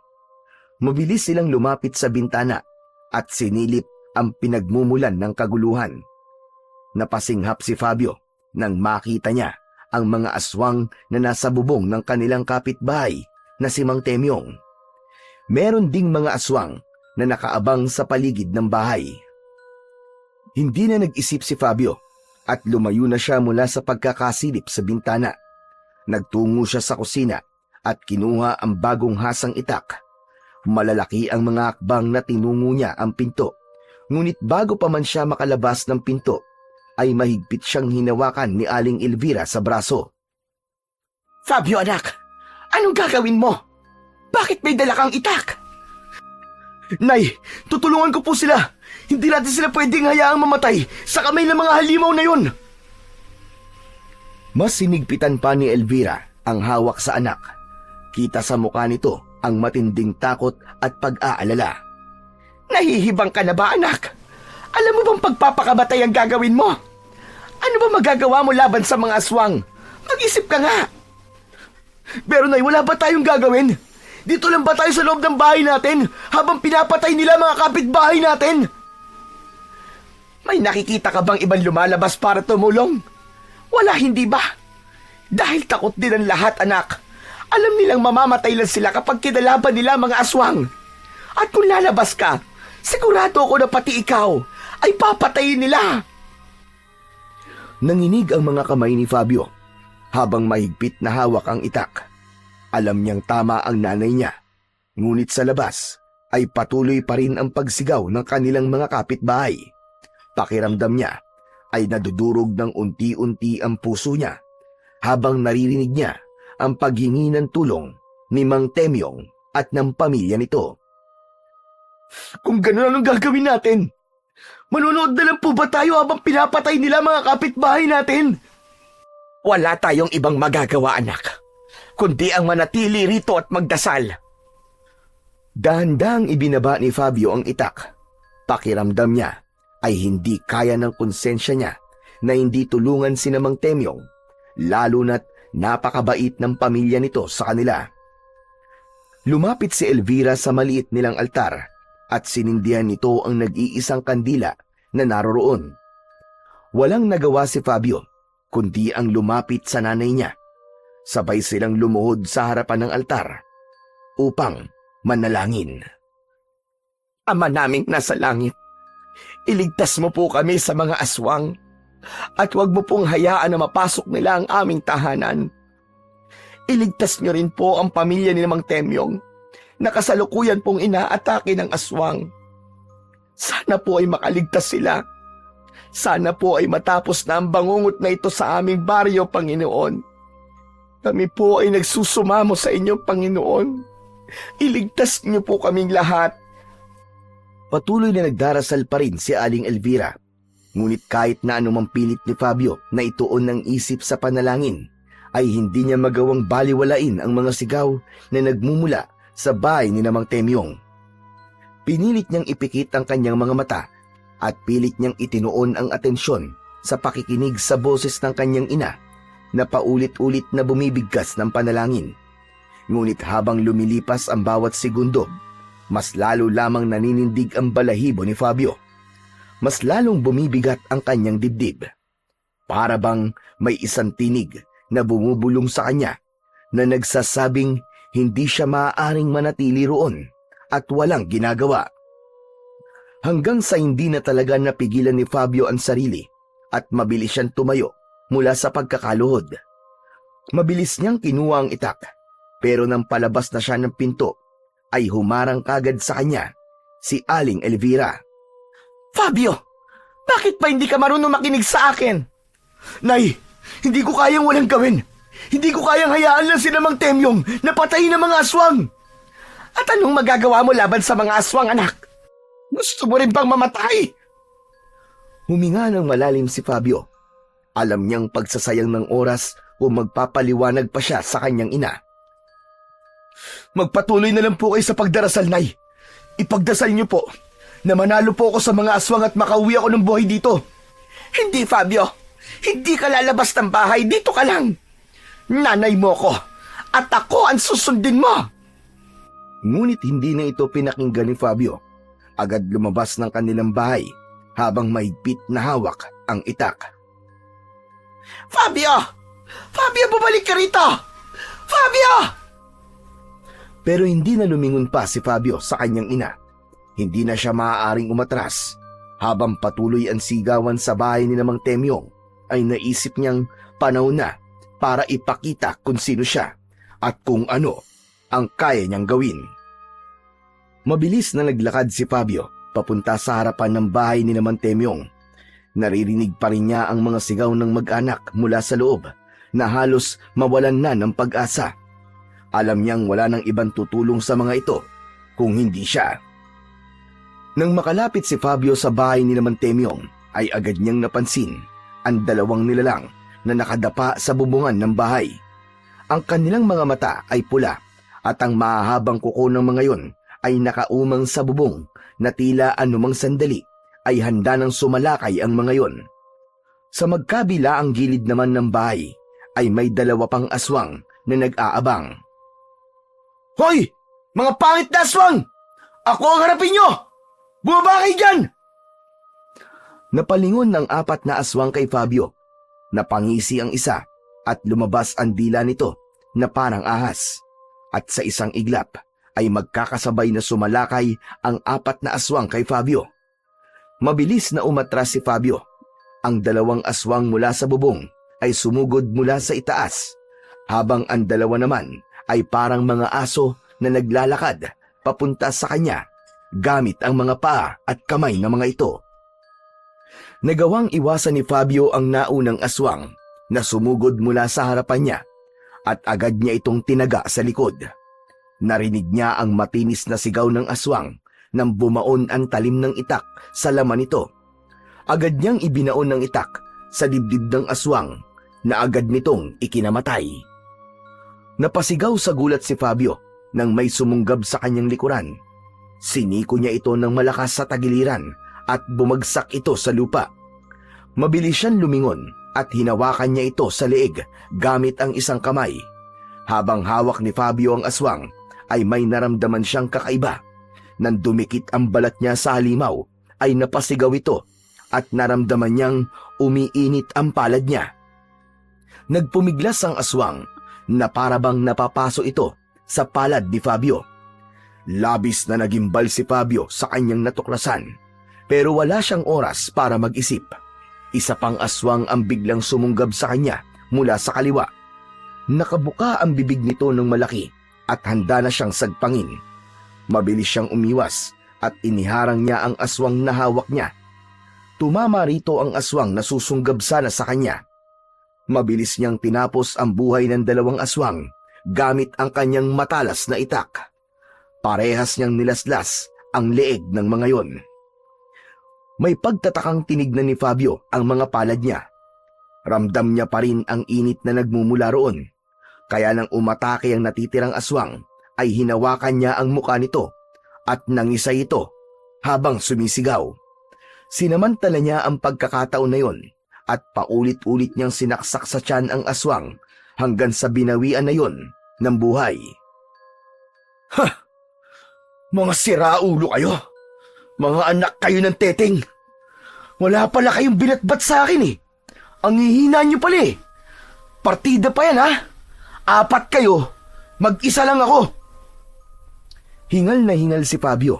Mabilis silang lumapit sa bintana at sinilip ang pinagmumulan ng kaguluhan. Napasinghap si Fabio nang makita niya ang mga aswang na nasa bubong ng kanilang kapitbahay na si Mang Temyong. Meron ding mga aswang na nakaabang sa paligid ng bahay. Hindi na nag-isip si Fabio at lumayo na siya mula sa pagkakasilip sa bintana. Nagtungo siya sa kusina at kinuha ang bagong hasang itak. Malalaki ang mga akbang na tinungo niya ang pinto. Ngunit bago pa man siya makalabas ng pinto, ay mahigpit siyang hinawakan ni Aling Elvira sa braso. Fabio anak, anong gagawin mo? Bakit may dala kang itak? Nay, tutulungan ko po sila. Hindi natin sila pwedeng hayaang mamatay sa kamay ng mga halimaw na yun. Mas sinigpitan pa ni Elvira ang hawak sa anak. Kita sa mukha nito ang matinding takot at pag-aalala. Nahihibang ka na ba anak? Alam mo bang pagpapakamatay ang gagawin mo? Ano ba magagawa mo laban sa mga aswang? Mag-isip ka nga. Pero Nay, wala ba tayong gagawin? Dito lang ba tayo sa loob ng bahay natin habang pinapatay nila mga kapitbahay natin? May nakikita ka bang ibang lumalabas para tumulong? Wala, hindi ba? Dahil takot din ang lahat, anak. Alam nilang mamamatay lang sila kapag kinalaban nila mga aswang. At kung lalabas ka, sigurado ako na pati ikaw ay papatayin nila. Nanginig ang mga kamay ni Fabio habang mahigpit na hawak ang itak. Alam niyang tama ang nanay niya, ngunit sa labas ay patuloy pa rin ang pagsigaw ng kanilang mga kapitbahay. Pakiramdam niya ay nadudurog ng unti-unti ang puso niya habang naririnig niya ang paghingi ng tulong ni Mang Temyong at ng pamilya nito. Kung gano'n, anong gagawin natin? Manonood na lang po ba tayo habang pinapatay nila mga kapitbahay natin? Wala tayong ibang magagawa, anak, kundi ang manatili rito at magdasal. Dahan-dahang ibinaba ni Fabio ang itak. Pakiramdam niya ay hindi kaya ng konsensya niya na hindi tulungan si Mang Temyong, lalo na't napakabait ng pamilya nito sa kanila. Lumapit si Elvira sa maliit nilang altar at sinindihan nito ang nag-iisang kandila na naroroon. Walang nagawa si Fabio kundi ang lumapit sa nanay niya. Sabay silang lumuhod sa harapan ng altar upang manalangin. Ama naming nasa langit, iligtas mo po kami sa mga aswang at huwag mo pong hayaan na mapasok nila ang aming tahanan. Iligtas niyo rin po ang pamilya ni Mang Temyong na kasalukuyan pong inaatake ng aswang. Sana po ay makaligtas sila. Sana po ay matapos na ang bangungot na ito sa aming baryo, Panginoon. Kami po ay nagsusumamo sa inyo, Panginoon. Iligtas niyo po kaming lahat. Patuloy na nagdarasal pa rin si Aling Elvira. Ngunit kahit na anumang pilit ni Fabio na ituon ng isip sa panalangin, ay hindi niya magawang baliwalain ang mga sigaw na nagmumula sa bahay ni Mang Temyong. Pinilit niyang ipikit ang kanyang mga mata at pilit niyang itinuon ang atensyon sa pakikinig sa boses ng kanyang ina na paulit-ulit na bumibigkas ng panalangin. Ngunit habang lumilipas ang bawat segundo, mas lalo lamang naninindig ang balahibo ni Fabio. Mas lalong bumibigat ang kanyang dibdib. Para bang may isang tinig na bumubulong sa kanya na nagsasabing hindi siya maaaring manatili roon at walang ginagawa. Hanggang sa hindi na talaga napigilan ni Fabio ang sarili at mabilis siyang tumayo mula sa pagkakaluhod. Mabilis niyang kinuha ang itak, pero nang palabas na siya ng pinto, ay humarang kagad sa kanya si Aling Elvira. Fabio, bakit pa hindi ka marunong makinig sa akin? Nay, hindi ko kayang walang gawin. Hindi ko kayang hayaan lang si Mang Temyong na patayin ng mga aswang. At anong magagawa mo laban sa mga aswang, anak? Gusto mo rin bang mamatay? Huminga ng malalim si Fabio. Alam niyang pagsasayang ng oras o magpapaliwanag pa siya sa kanyang ina. Magpatuloy na lang po kayo sa pagdarasal, Nay. Ipagdasal niyo po na manalo po ako sa mga aswang at makauwi ako ng buhay dito. Hindi, Fabio. Hindi ka lalabas ng bahay. Dito ka lang. Nanay mo ko at ako ang susundin mo. Ngunit hindi na ito pinakinggan ni Fabio. Agad lumabas ng kanilang bahay habang mahigpit na hawak ang itak. Fabio! Fabio, bumalik ka rito! Fabio! Pero hindi na lumingon pa si Fabio sa kanyang ina. Hindi na siya maaaring umatras. Habang patuloy ang sigawan sa bahay ni Mang Temyong, ay naisip niyang panahon na para ipakita kung sino siya at kung ano ang kaya niyang gawin. Mabilis na naglakad si Fabio papunta sa harapan ng bahay ni Temyong. Naririnig pa rin niya ang mga sigaw ng mag-anak mula sa loob na halos mawalan na ng pag-asa. Alam niyang wala nang ibang tutulong sa mga ito kung hindi siya. Nang makalapit si Fabio sa bahay ni Temyong ay agad niyang napansin ang dalawang nilalang na nakadapa sa bubungan ng bahay. Ang kanilang mga mata ay pula at ang mahahabang kuko ng mga yon ay nakaumang sa bubong na tila anumang sandali ay handa nang sumalakay ang mga yon. Sa magkabila ang gilid naman ng bahay ay may dalawa pang aswang na nag-aabang. "Hoy! Mga pangit na aswang! Ako ang harapin nyo! Bumaba kayo dyan!" Napalingon ng 4 na aswang kay Fabio. Napangisi ang isa at lumabas ang dila nito na parang ahas. At sa isang iglap ay magkakasabay na sumalakay ang 4 na aswang kay Fabio. Mabilis na umatras si Fabio. Ang dalawang aswang mula sa bubong ay sumugod mula sa itaas, habang ang dalawa naman ay parang mga aso na naglalakad papunta sa kanya gamit ang mga paa at kamay ng mga ito. Nagawang iwasan ni Fabio ang naunang aswang na sumugod mula sa harapan niya at agad niya itong tinaga sa likod. Narinig niya ang matinis na sigaw ng aswang nang bumaon ang talim ng itak sa laman nito. Agad niyang ibinaon ng itak sa dibdib ng aswang na agad nitong ikinamatay. Napasigaw sa gulat si Fabio nang may sumunggab sa kanyang likuran. Siniko niya ito ng malakas sa tagiliran at bumagsak ito sa lupa. Mabilis siyang lumingon at hinawakan niya ito sa leeg gamit ang isang kamay. Habang hawak ni Fabio ang aswang, ay may naramdaman siyang kakaiba. Nang dumikit ang balat niya sa halimaw, ay napasigaw ito at naramdaman niyang umiinit ang palad niya. Nagpumiglas ang aswang na parabang napapaso ito sa palad ni Fabio. Labis na nagimbal si Fabio sa kanyang natuklasan, pero wala siyang oras para mag-isip. Isa pang aswang ang biglang sumunggab sa kanya mula sa kaliwa. Nakabuka ang bibig nito ng malaki at handa na siyang sagpangin. Mabilis siyang umiwas at iniharang niya ang aswang na hawak niya. Tumama rito ang aswang na susunggab sana sa kanya. Mabilis niyang tinapos ang buhay ng dalawang aswang gamit ang kanyang matalas na itak. Parehas niyang nilaslas ang leeg ng mga yon. May pagtatakang tinignan ni Fabio ang mga palad niya. Ramdam niya pa rin ang init na nagmumula roon. Kaya nang umatake ang natitirang aswang, ay hinawakan niya ang muka nito at nangisay ito habang sumisigaw. Sinamantala niya ang pagkakataon na yon at paulit-ulit niyang sinaksak sa tiyan ang aswang hanggang sa binawian na yon ng buhay. "Ha! Mga siraulo kayo! Mga anak kayo ng teteng! Wala pala kayong binatbat sa akin eh! Ang hihina niyo pala eh! Partida pa yan ha! 4 kayo! Mag-isa lang ako!" Hingal na hingal si Fabio.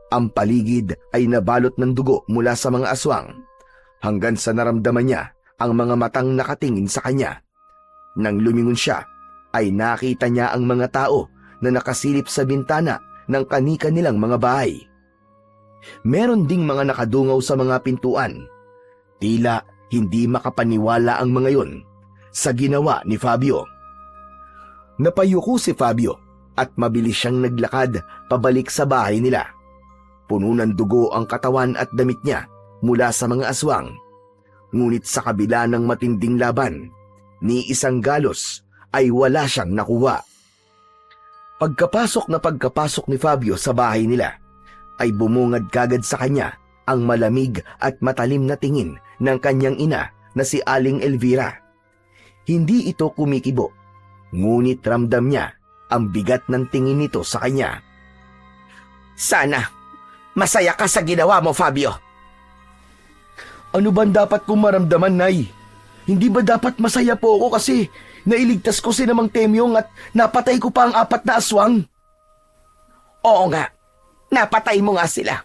Ang paligid ay nabalot ng dugo mula sa mga aswang, hanggang sa naramdaman niya ang mga matang nakatingin sa kanya. Nang lumingon siya, ay nakita niya ang mga tao na nakasilip sa bintana ng kani-kanilang mga bahay. Meron ding mga nakadungaw sa mga pintuan. Tila hindi makapaniwala ang mga yon sa ginawa ni Fabio. Napayuko si Fabio at mabilis siyang naglakad pabalik sa bahay nila. Puno ng dugo ang katawan at damit niya mula sa mga aswang. Ngunit sa kabila ng matinding laban, ni isang galos ay wala siyang nakuha. Pagkapasok ni Fabio sa bahay nila, ay bumungad kagad sa kanya ang malamig at matalim na tingin ng kanyang ina na si Aling Elvira. Hindi ito kumikibo, ngunit ramdam niya ang bigat ng tingin nito sa kanya. Sana masaya ka sa ginawa mo, Fabio. "Ano ba dapat kong maramdaman, Nay? Hindi ba dapat masaya po ako kasi nailigtas ko si Mang Temyong at napatay ko pa ang 4 na aswang?" Oo nga, napatay mo nga sila.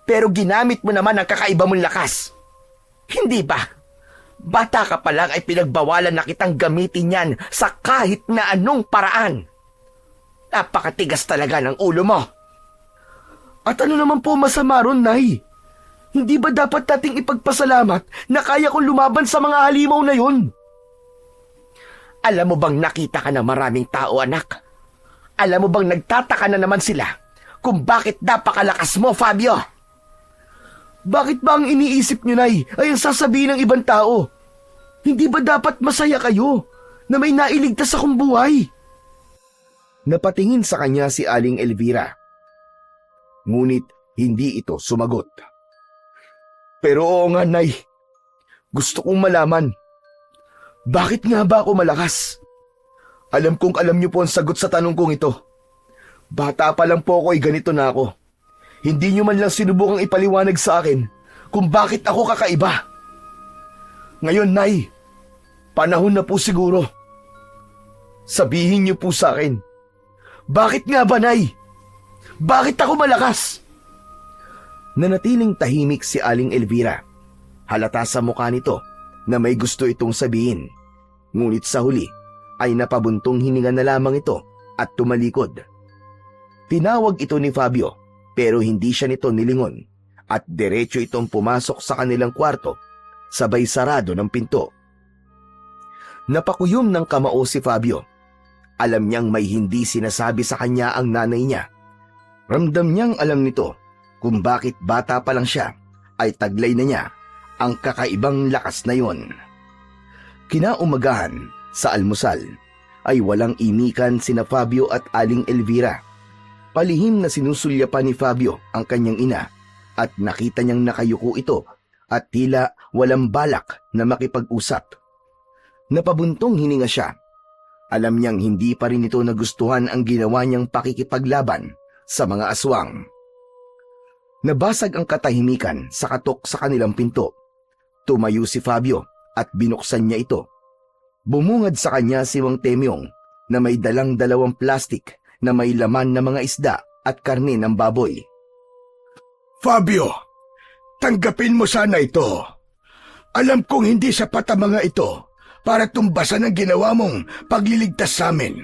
Pero ginamit mo naman ang kakaiba mong lakas. Hindi ba? Bata ka pa lang ay pinagbawalan na kitang gamitin yan sa kahit na anong paraan. Napakatigas talaga ng ulo mo. At ano naman po masama ron, Nay? Hindi ba dapat nating ipagpasalamat na kaya kong lumaban sa mga halimaw na yun? Alam mo bang nakita ka ng maraming tao, anak? Alam mo bang nagtataka na naman sila kung bakit napakalakas mo, Fabio? Bakit ba ang iniisip niyo, Nay, ay ang sasabihin ng ibang tao? Hindi ba dapat masaya kayo na may nailigtas akong buhay? Napatingin sa kanya si Aling Elvira. Ngunit hindi ito sumagot. Pero oo nga, Nay. Gusto kong malaman. Bakit nga ba ako malakas? Alam kong alam niyo po ang sagot sa tanong kong ito. Bata pa lang po ako ay ganito na ako. Hindi niyo man lang sinubukang ipaliwanag sa akin kung bakit ako kakaiba. Ngayon, Nay, panahon na po siguro. Sabihin niyo po sa akin, bakit nga ba, Nay? Bakit ako malakas? Nanatiling tahimik si Aling Elvira. Halata sa mukha nito na may gusto itong sabihin. Ngunit sa huli ay napabuntong hininga na lamang ito at tumalikod. Tinawag ito ni Fabio pero hindi siya nito nilingon at diretso itong pumasok sa kanilang kwarto sabay sarado ng pinto. Napakuyom ng kamao si Fabio. Alam niyang may hindi sinasabi sa kanya ang nanay niya. Ramdam niyang alam nito kung bakit bata pa lang siya ay taglay na niya ang kakaibang lakas na yon. Kinaumagahan sa almusal ay walang imikan sina Fabio at Aling Elvira. Palihim na sinusulyapan ni Fabio ang kanyang ina at nakita niyang nakayuko ito at tila walang balak na makipag-usap. Napabuntong hininga siya. Alam niyang hindi pa rin ito nagustuhan ang ginawa niyang pakikipaglaban sa mga aswang. Nabasag ang katahimikan sa katok sa kanilang pinto. Tumayo si Fabio at binuksan niya ito. Bumungad sa kanya si Mang Temyong na may dalang dalawang plastik na may laman na mga isda at karne ng baboy. Fabio, tanggapin mo sana ito. Alam kong hindi sapat ang mga ito para tumbasan ang ginawa mong pagliligtas sa amin.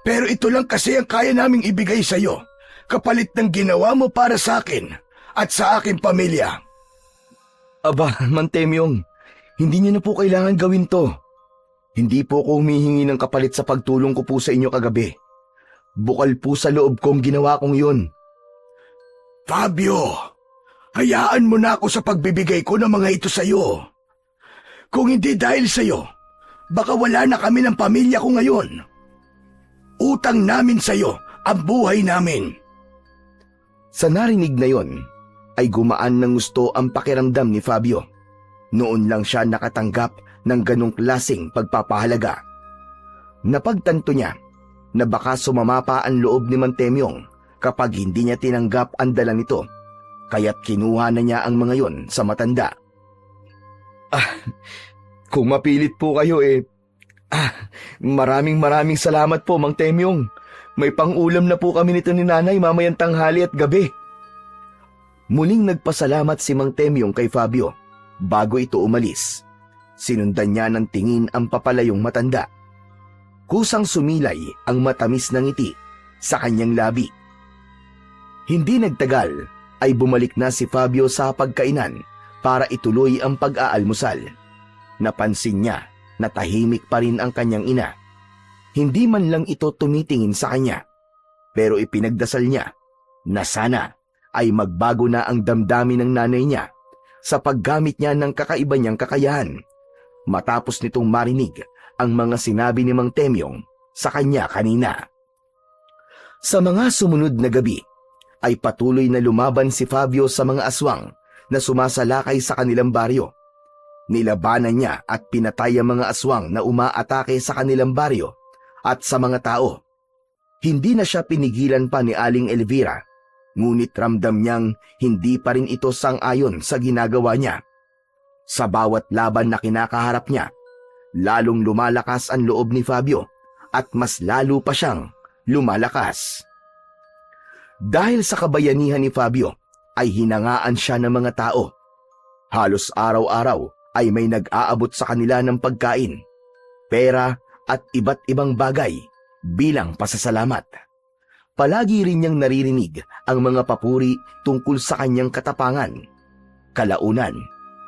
Pero ito lang kasi ang kaya naming ibigay sa iyo, kapalit ng ginawa mo para sa akin at sa aking pamilya. Aba, Mang Temyong, hindi niyo na po kailangan gawin to. Hindi po ako humihingi ng kapalit sa pagtulong ko po sa inyo kagabi. Bukal po sa loob kong ginawa kong yun. Fabio, hayaan mo na ako sa pagbibigay ko ng mga ito sa iyo. Kung hindi dahil sa iyo, baka wala na kami ng pamilya ko ngayon. Utang namin sa iyo ang buhay namin. Sa narinig na yon, ay gumaan ng gusto ang pakiramdam ni Fabio. Noon lang siya nakatanggap ng ganong klaseng pagpapahalaga. Napagtanto niya na baka sumama pa ang loob ni Mang Temyong kapag hindi niya tinanggap ang dala nito, kaya't kinuha na niya ang mga yon sa matanda. Kung mapilit po kayo maraming salamat po, Mang Temyong. May pang-ulam na po kami nito ni Nanay mamayang tanghali at gabi. Muling nagpasalamat si Mang Temyong kay Fabio bago ito umalis. Sinundan niya ng tingin ang papalayong matanda. Kusang sumilay ang matamis na ngiti sa kanyang labi. Hindi nagtagal ay bumalik na si Fabio sa pagkainan para ituloy ang pag-aalmusal. Napansin niya na tahimik pa rin ang kanyang ina. Hindi man lang ito tumitingin sa kanya, pero ipinagdasal niya na sana ay magbago na ang damdamin ng nanay niya sa paggamit niya ng kakaiba niyang kakayahan matapos nitong marinig ang mga sinabi ni Mang Temyong sa kanya kanina. Sa mga sumunod na gabi ay patuloy na lumaban si Fabio sa mga aswang na sumasalakay sa kanilang baryo. Nilabanan niya at pinatay ang mga aswang na umaatake sa kanilang baryo at sa mga tao. Hindi na siya pinigilan pa ni Aling Elvira, ngunit ramdam niyang hindi pa rin ito sang-ayon sa ginagawa niya. Sa bawat laban na kinakaharap niya, lalong lumalakas ang loob ni Fabio at mas lalo pa siyang lumalakas. Dahil sa kabayanihan ni Fabio ay hinangaan siya ng mga tao. Halos araw-araw ay may nag-aabot sa kanila ng pagkain, pera at iba't ibang bagay bilang pasasalamat. Palagi rin niyang naririnig ang mga papuri tungkol sa kanyang katapangan. Kalaunan,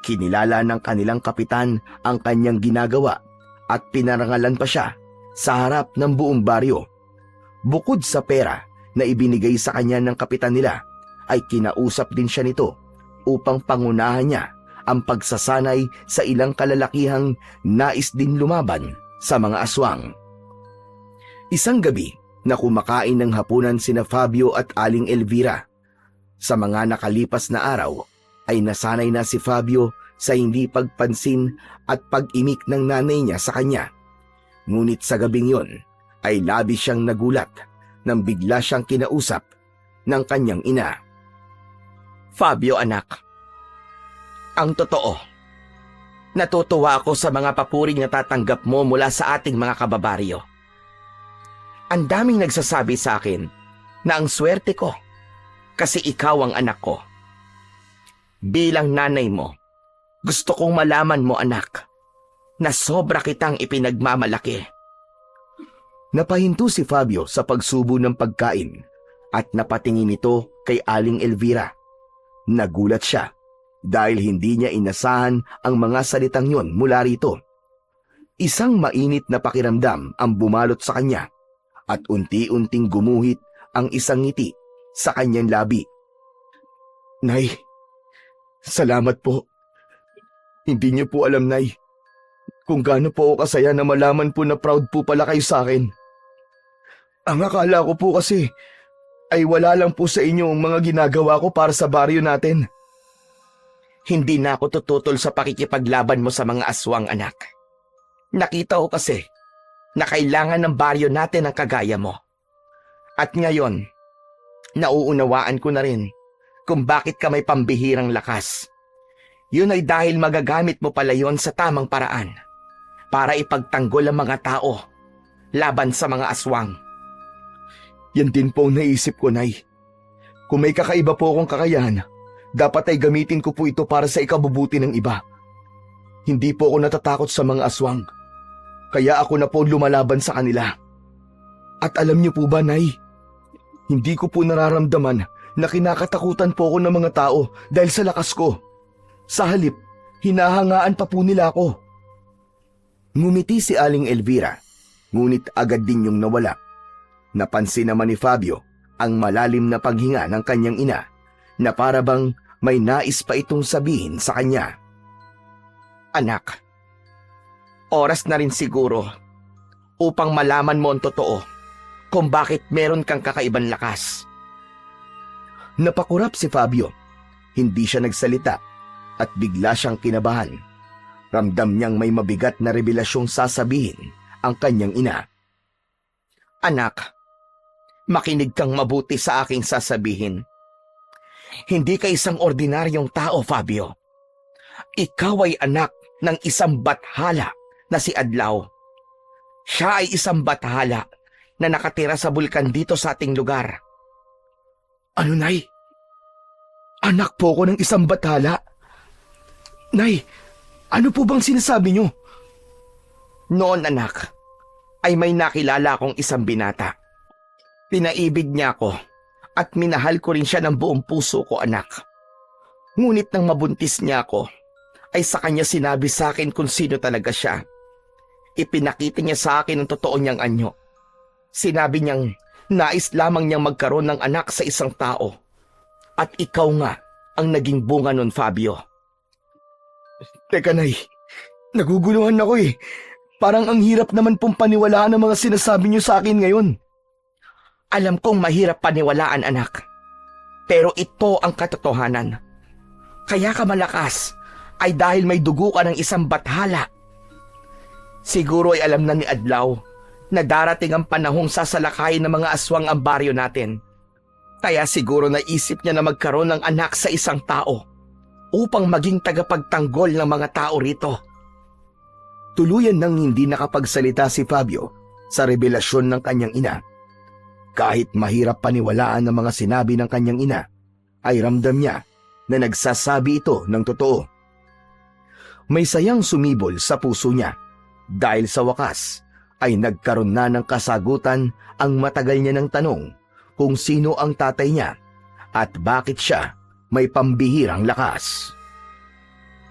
kinilala ng kanilang kapitan ang kanyang ginagawa at pinarangalan pa siya sa harap ng buong baryo. Bukod sa pera na ibinigay sa kanya ng kapitan nila, ay kinausap din siya nito upang pangunahan niya ang pagsasanay sa ilang kalalakihang nais din lumaban sa mga aswang. Isang gabi na kumakain ng hapunan sina Fabio at Aling Elvira. Sa mga nakalipas na araw ay nasanay na si Fabio sa hindi pagpansin at pag-imik ng nanay niya sa kanya. Ngunit sa gabing yon ay labis siyang nagulat nang bigla siyang kinausap ng kanyang ina. Fabio anak, ang totoo, natutuwa ako sa mga papuring natatanggap mo mula sa ating mga kababaryo. Ang daming nagsasabi sa akin na ang swerte ko kasi ikaw ang anak ko. Bilang nanay mo, gusto kong malaman mo anak na sobra kitang ipinagmamalaki. Napahinto si Fabio sa pagsubo ng pagkain at napatingin ito kay Aling Elvira. Nagulat siya dahil hindi niya inasahan ang mga salitang yon mula rito. Isang mainit na pakiramdam ang bumalot sa kanya at unti-unting gumuhit ang isang ngiti sa kanyang labi. Nay, salamat po. Hindi niyo po alam, Nay, kung gaano po ako kasaya na malaman po na proud po pala kayo sa akin. Ang akala ko po kasi ay wala lang po sa inyo ang mga ginagawa ko para sa baryo natin. Hindi na ako tututol sa pakikipaglaban mo sa mga aswang anak. Nakita ko kasi na kailangan ng baryo natin ang kagaya mo. At ngayon, nauunawaan ko na rin kung bakit ka may pambihirang lakas. Yun ay dahil magagamit mo pala yon sa tamang paraan para ipagtanggol ang mga tao laban sa mga aswang. Yan din po ang naisip ko, Nay. Kung may kakaiba po akong kakayahan, dapat ay gamitin ko po ito para sa ikabubuti ng iba. Hindi po ako natatakot sa mga aswang, kaya ako na po lumalaban sa kanila. At alam niyo po ba, Nay, hindi ko po nararamdaman na kinakatakutan po ako ng mga tao dahil sa lakas ko. Sa halip, hinahangaan pa po nila ako. Ngumiti si Aling Elvira, ngunit agad din yung nawala. Napansin naman ni Fabio ang malalim na paghinga ng kanyang ina na para bang may nais pa itong sabihin sa kanya. Anak, oras na rin siguro upang malaman mo ang totoo kung bakit meron kang kakaibang lakas. Napakurap si Fabio. Hindi siya nagsalita at bigla siyang kinabahan. Ramdam niyang may mabigat na revelasyong sasabihin ang kanyang ina. Anak, makinig kang mabuti sa aking sasabihin. Hindi ka isang ordinaryong tao, Fabio. Ikaw ay anak ng isang bathala na si Adlaw. Siya ay isang bathala na nakatira sa bulkan dito sa ating lugar. Ano, Nay? Anak po ko ng isang bathala? Nay, ano po bang sinasabi niyo? Noon, anak, ay may nakilala akong isang binata. Pinaibig niya ako at minahal ko rin siya ng buong puso ko, anak. Ngunit nang mabuntis niya ako, ay sa kanya sinabi sa akin kung sino talaga siya. Ipinakita niya sa akin ang totoo niyang anyo. Sinabi niyang nais lamang niyang magkaroon ng anak sa isang tao. At ikaw nga ang naging bunga nun, Fabio. Teka, Nay, naguguluhan ako eh. Parang ang hirap naman pong paniwalaan ang mga sinasabi niyo sa akin ngayon. Alam kong mahirap paniwalaan, anak. Pero ito ang katotohanan. Kaya ka malakas ay dahil may dugo ka ng isang bathala. Siguro ay alam na ni Adlaw na darating ang panahong sasalakayin ng mga aswang ang baryo natin. Kaya siguro naisip niya na magkaroon ng anak sa isang tao upang maging tagapagtanggol ng mga tao rito. Tuluyan nang hindi nakapagsalita si Fabio sa revelasyon ng kanyang ina. Kahit mahirap paniwalaan ng mga sinabi ng kanyang ina, ay ramdam niya na nagsasabi ito ng totoo. May sayang sumibol sa puso niya dahil sa wakas ay nagkaroon na ng kasagutan ang matagal niya ng tanong kung sino ang tatay niya at bakit siya may pambihirang lakas.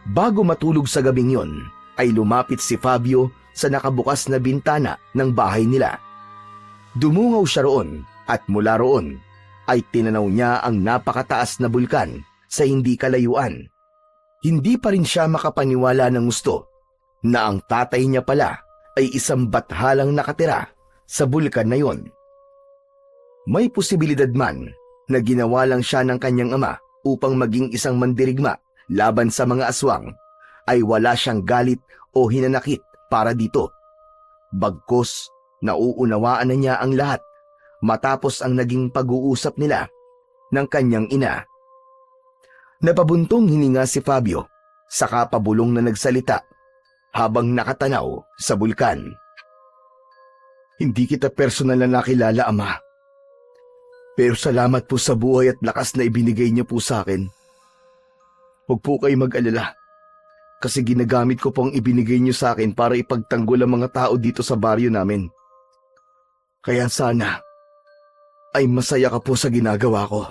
Bago matulog sa gabing yon, ay lumapit si Fabio sa nakabukas na bintana ng bahay nila. Dumungaw siya roon at mula roon ay tinanaw niya ang napakataas na bulkan sa hindi kalayuan. Hindi pa rin siya makapaniwala ng gusto na ang tatay niya pala ay isang bathalang nakatira sa bulkan na yon. May posibilidad man na ginawa lang siya ng kanyang ama upang maging isang mandirigma laban sa mga aswang, ay wala siyang galit o hinanakit para dito. Bagkus, nauunawaan na niya ang lahat matapos ang naging pag-uusap nila ng kanyang ina. Napabuntong hininga si Fabio, saka pabulong na nagsalita habang nakatanaw sa bulkan. Hindi kita personal na nakilala, Ama. Pero salamat po sa buhay at lakas na ibinigay niyo po sa akin. Huwag po kayo mag-alala, kasi ginagamit ko po ang ibinigay niyo sa akin para ipagtanggol ang mga tao dito sa baryo namin. Kaya sana ay masaya ka po sa ginagawa ko.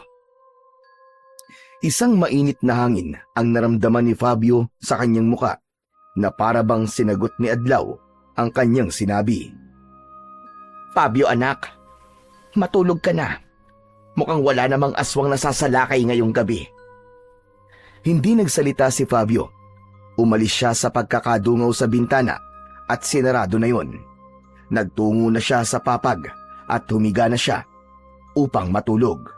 Isang mainit na hangin ang naramdaman ni Fabio sa kanyang muka na para bang sinagot ni Adlaw ang kanyang sinabi. Fabio anak, matulog ka na. Mukhang wala namang aswang nasasalakay ngayong gabi. Hindi nagsalita si Fabio. Umalis siya sa pagkakadungaw sa bintana at sinarado na yon. Nagtungo na siya sa papag at humiga na siya upang matulog.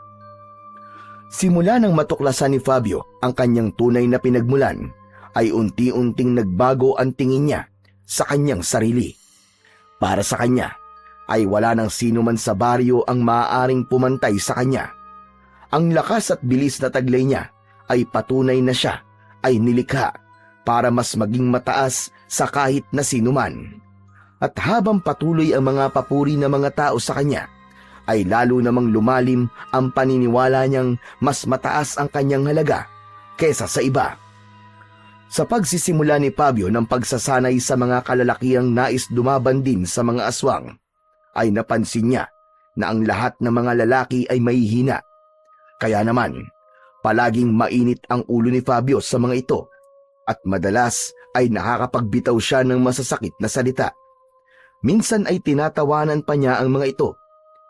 Simula nang matuklasan ni Fabio ang kanyang tunay na pinagmulan, ay unti-unting nagbago ang tingin niya sa kanyang sarili. Para sa kanya, ay wala nang sino man sa baryo ang maaaring pumantay sa kanya. Ang lakas at bilis na taglay niya ay patunay na siya ay nilikha para mas maging mataas sa kahit na sino man. At habang patuloy ang mga papuri ng mga tao sa kanya, ay lalo namang lumalim ang paniniwala niyang mas mataas ang kanyang halaga kesa sa iba. Sa pagsisimula ni Fabio ng pagsasanay sa mga kalalakihang nais dumaban din sa mga aswang, ay napansin niya na ang lahat ng mga lalaki ay mahihina. Kaya naman, palaging mainit ang ulo ni Fabio sa mga ito at madalas ay nakakapagbitaw siya ng masasakit na salita. Minsan ay tinatawanan pa niya ang mga ito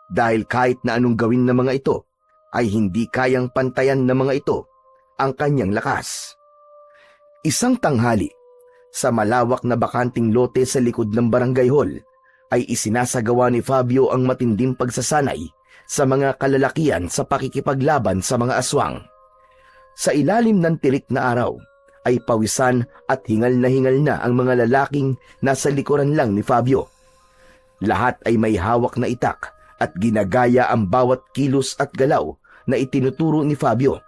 dahil kahit na anong gawin ng mga ito ay hindi kayang pantayan ng mga ito ang kanyang lakas. Isang tanghali, sa malawak na bakanting lote sa likod ng barangay hall, ay isinasagawa ni Fabio ang matinding pagsasanay sa mga kalalakian sa pakikipaglaban sa mga aswang. Sa ilalim ng tirik na araw, ay pawisan at hingal na ang mga lalaking nasa likuran lang ni Fabio. Lahat ay may hawak na itak at ginagaya ang bawat kilos at galaw na itinuturo ni Fabio.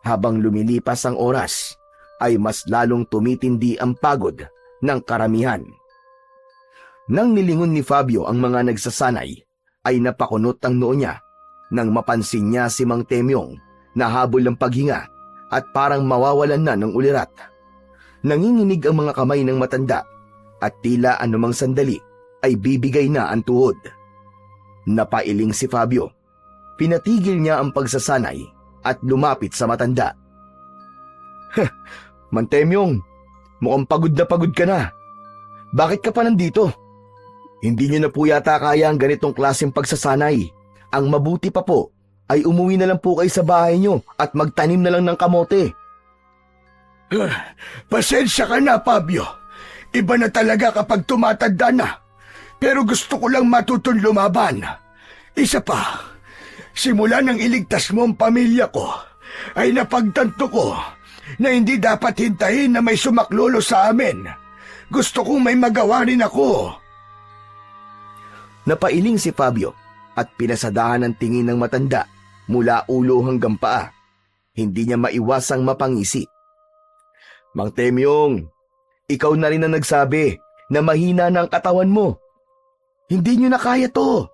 Habang lumilipas ang oras, ay mas lalong tumitindi ang pagod ng karamihan. Nang nilingon ni Fabio ang mga nagsasanay, ay napakunot ang noo niya nang mapansin niya si Mang Temyong na habol ng paghinga at parang mawawalan na ng ulirat. Nanginginig ang mga kamay ng matanda at tila anumang sandali ay bibigay na ang tuhod. Napailing si Fabio. Pinatigil niya ang pagsasanay at lumapit sa matanda. Mang Temyong, mukhang pagod ka na. Bakit ka pa nandito? Hindi niyo na po yata kaya ang ganitong klaseng pagsasanay. Ang mabuti pa po ay umuwi na lang po kayo sa bahay niyo at magtanim na lang ng kamote. Pasensya ka na, Fabio. Iba na talaga kapag tumatanda na. Pero gusto ko lang matutong lumaban. Isa pa, simula nang iligtas mo ang pamilya ko, ay napagtanto ko na hindi dapat hintayin na may sumaklolo sa amin. Gusto kong may magawa rin ako. Napailing si Fabio at pinasadahan ang tingin ng matanda mula ulo hanggang paa. Hindi niya maiwasang mapangisi. Mang Temyong, ikaw na rin ang nagsabi na mahina na ang katawan mo. Hindi niyo na kaya to.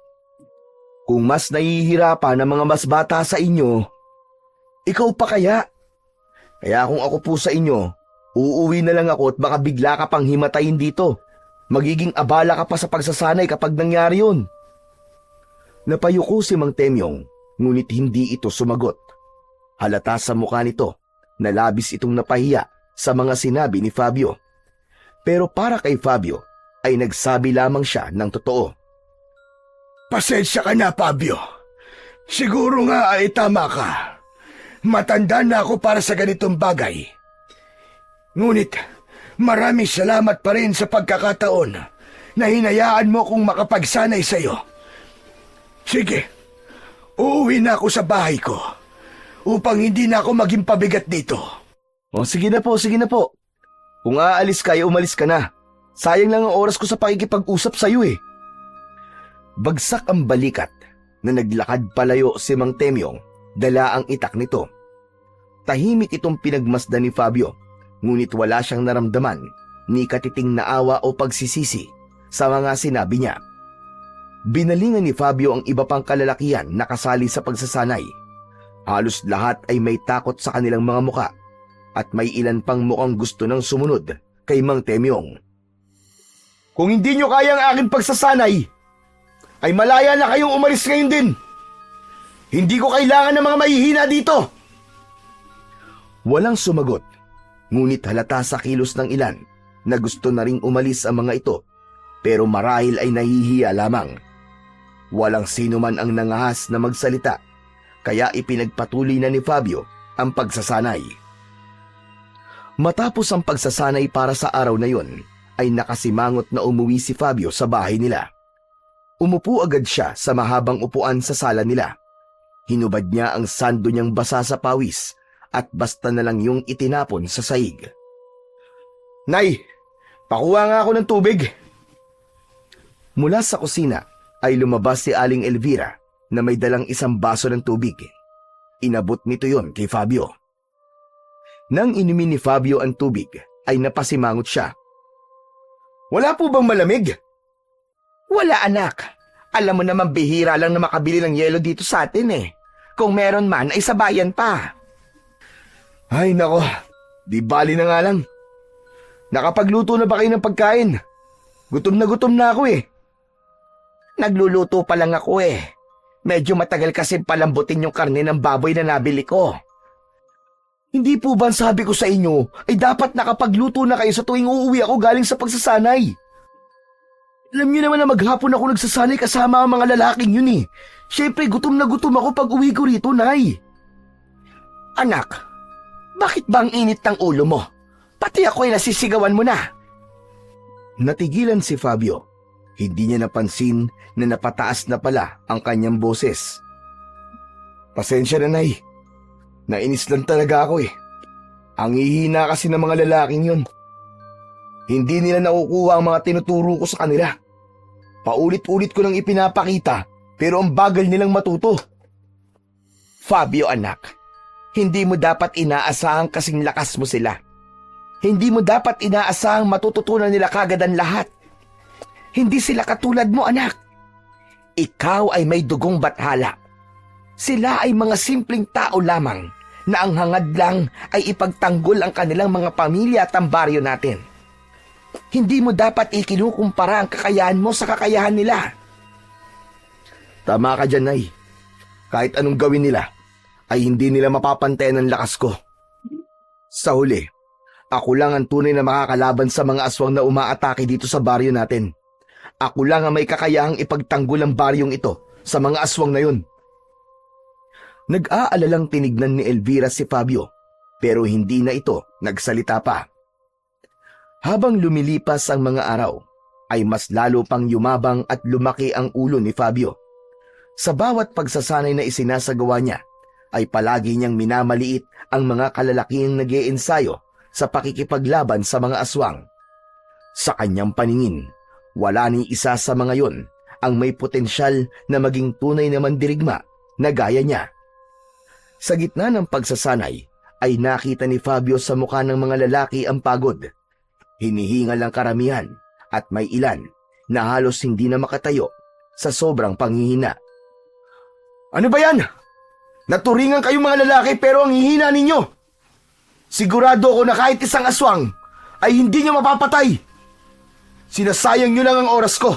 Kung mas nahihirapan ang mga mas bata sa inyo, ikaw pa kaya? Kaya kung ako po sa inyo, Uuwi na lang ako at baka bigla ka pang himatayin dito. Magiging abala ka pa sa pagsasanay kapag nangyari yun. Napayuko si Mang Temyong, ngunit hindi ito sumagot. Halata sa mukha nito na labis itong napahiya sa mga sinabi ni Fabio. Pero para kay Fabio ay nagsabi lamang siya ng totoo. Pasensya ka na, Fabio. Siguro nga ay tama ka. Matanda na ako para sa ganitong bagay. Ngunit maraming salamat pa rin sa pagkakataon na hinayaan mo kong makapagsanay sa'yo. Sige, uuwi na ako sa bahay ko upang hindi na ako maging pabigat dito. O sige na po, sige na po. Kung aalis ka, umalis ka na. Sayang lang ang oras ko sa pakikipag-usap sa'yo eh. Bagsak ang balikat na naglakad palayo si Mang Temyong, dala ang itak nito. Tahimik itong pinagmasdan ni Fabio, ngunit wala siyang naramdaman ni katiting na awa o pagsisisi sa mga sinabi niya. Binalingan ni Fabio ang iba pang kalalakihan na kasali sa pagsasanay. Halos lahat ay may takot sa kanilang mga muka at may ilan pang mukhang gusto ng sumunod kay Mang Temyong. Kung hindi nyo kaya ang aking pagsasanay, ay malaya na kayong umalis ngayon din. Hindi ko kailangan ng mga mahihina dito. Walang sumagot, ngunit halata sa kilos ng ilan na gusto na ring umalis ang mga ito, pero marahil ay nahihiya lamang. Walang sino man ang nangahas na magsalita, kaya ipinagpatuloy na ni Fabio ang pagsasanay. Matapos ang pagsasanay para sa araw na yon, ay nakasimangot na umuwi si Fabio sa bahay nila. Umupo agad siya sa mahabang upuan sa sala nila. Hinubad niya ang sando niyang basa sa pawis at basta na lang yung itinapon sa sahig. Nay, pakuha nga ako ng tubig. Mula sa kusina ay lumabas si Aling Elvira na may dalang isang baso ng tubig. Inabot nito yon kay Fabio. Nang inumin ni Fabio ang tubig ay napasimangot siya. Wala po bang malamig? Wala anak. Alam mo naman bihira lang na makabili ng yelo dito sa atin eh. Kung meron man ay sabayan pa. Ay nako, di bali na nga lang. Nakapagluto na ba kayo ng pagkain? Gutom na ako eh. Nagluluto pa lang ako eh. Medyo matagal kasi palambutin yung karne ng baboy na nabili ko. Hindi po ba sabi ko sa inyo ay dapat nakapagluto na kayo sa tuwing uuwi ako galing sa pagsasanay? Alam niyo naman na maghapon ako nagsasanay kasama ang mga lalaking yun eh. Siyempre gutom na gutom ako pag uwi ko rito, Nay. Anak, bakit ba ang init ng ulo mo? Pati ako ay nasisigawan mo na. Natigilan si Fabio. Hindi niya napansin na napataas na pala ang kanyang boses. Pasensya na, Nay. Nainis lang talaga ako eh. Ang hihina kasi ng mga lalaking yun. Hindi nila nakukuha ang mga tinuturo ko sa kanila. Paulit-ulit ko nang ipinapakita pero ang bagal nilang matuto. Fabio anak, hindi mo dapat inaasahang kasing lakas mo sila. Hindi mo dapat inaasahang matututunan nila kagad ang lahat. Hindi sila katulad mo anak. Ikaw ay may dugong bathala. Sila ay mga simpleng tao lamang na ang hangad lang ay ipagtanggol ang kanilang mga pamilya at ang baryo natin. Hindi mo dapat ikinukumpara ang kakayahan mo sa kakayahan nila. Tama ka dyan, Nay. Kahit anong gawin nila, ay hindi nila mapapantayan ang lakas ko. Sa huli, ako lang ang tunay na makakalaban sa mga aswang na umaatake dito sa baryo natin. Ako lang ang may kakayahang ipagtanggol ang baryong ito sa mga aswang na yun. Nag-aalalang tinignan ni Elvira si Fabio, pero hindi na ito nagsalita pa. Habang lumilipas ang mga araw, ay mas lalo pang yumabang at lumaki ang ulo ni Fabio. Sa bawat pagsasanay na isinasagawa niya, ay palagi niyang minamaliit ang mga kalalaking nag-iensayo sa pakikipaglaban sa mga aswang. Sa kanyang paningin, wala ni isa sa mga yon ang may potensyal na maging tunay na mandirigma na gaya niya. Sa gitna ng pagsasanay, ay nakita ni Fabio sa mukha ng mga lalaki ang pagod. Hinihingal ang karamihan at may ilan na halos hindi na makatayo sa sobrang panghihina. Ano ba yan? Naturingan kayong mga lalaki pero ang hihina ninyo. Sigurado ako na kahit isang aswang ay hindi niyo mapapatay. Sinasayang niyo lang ang oras ko.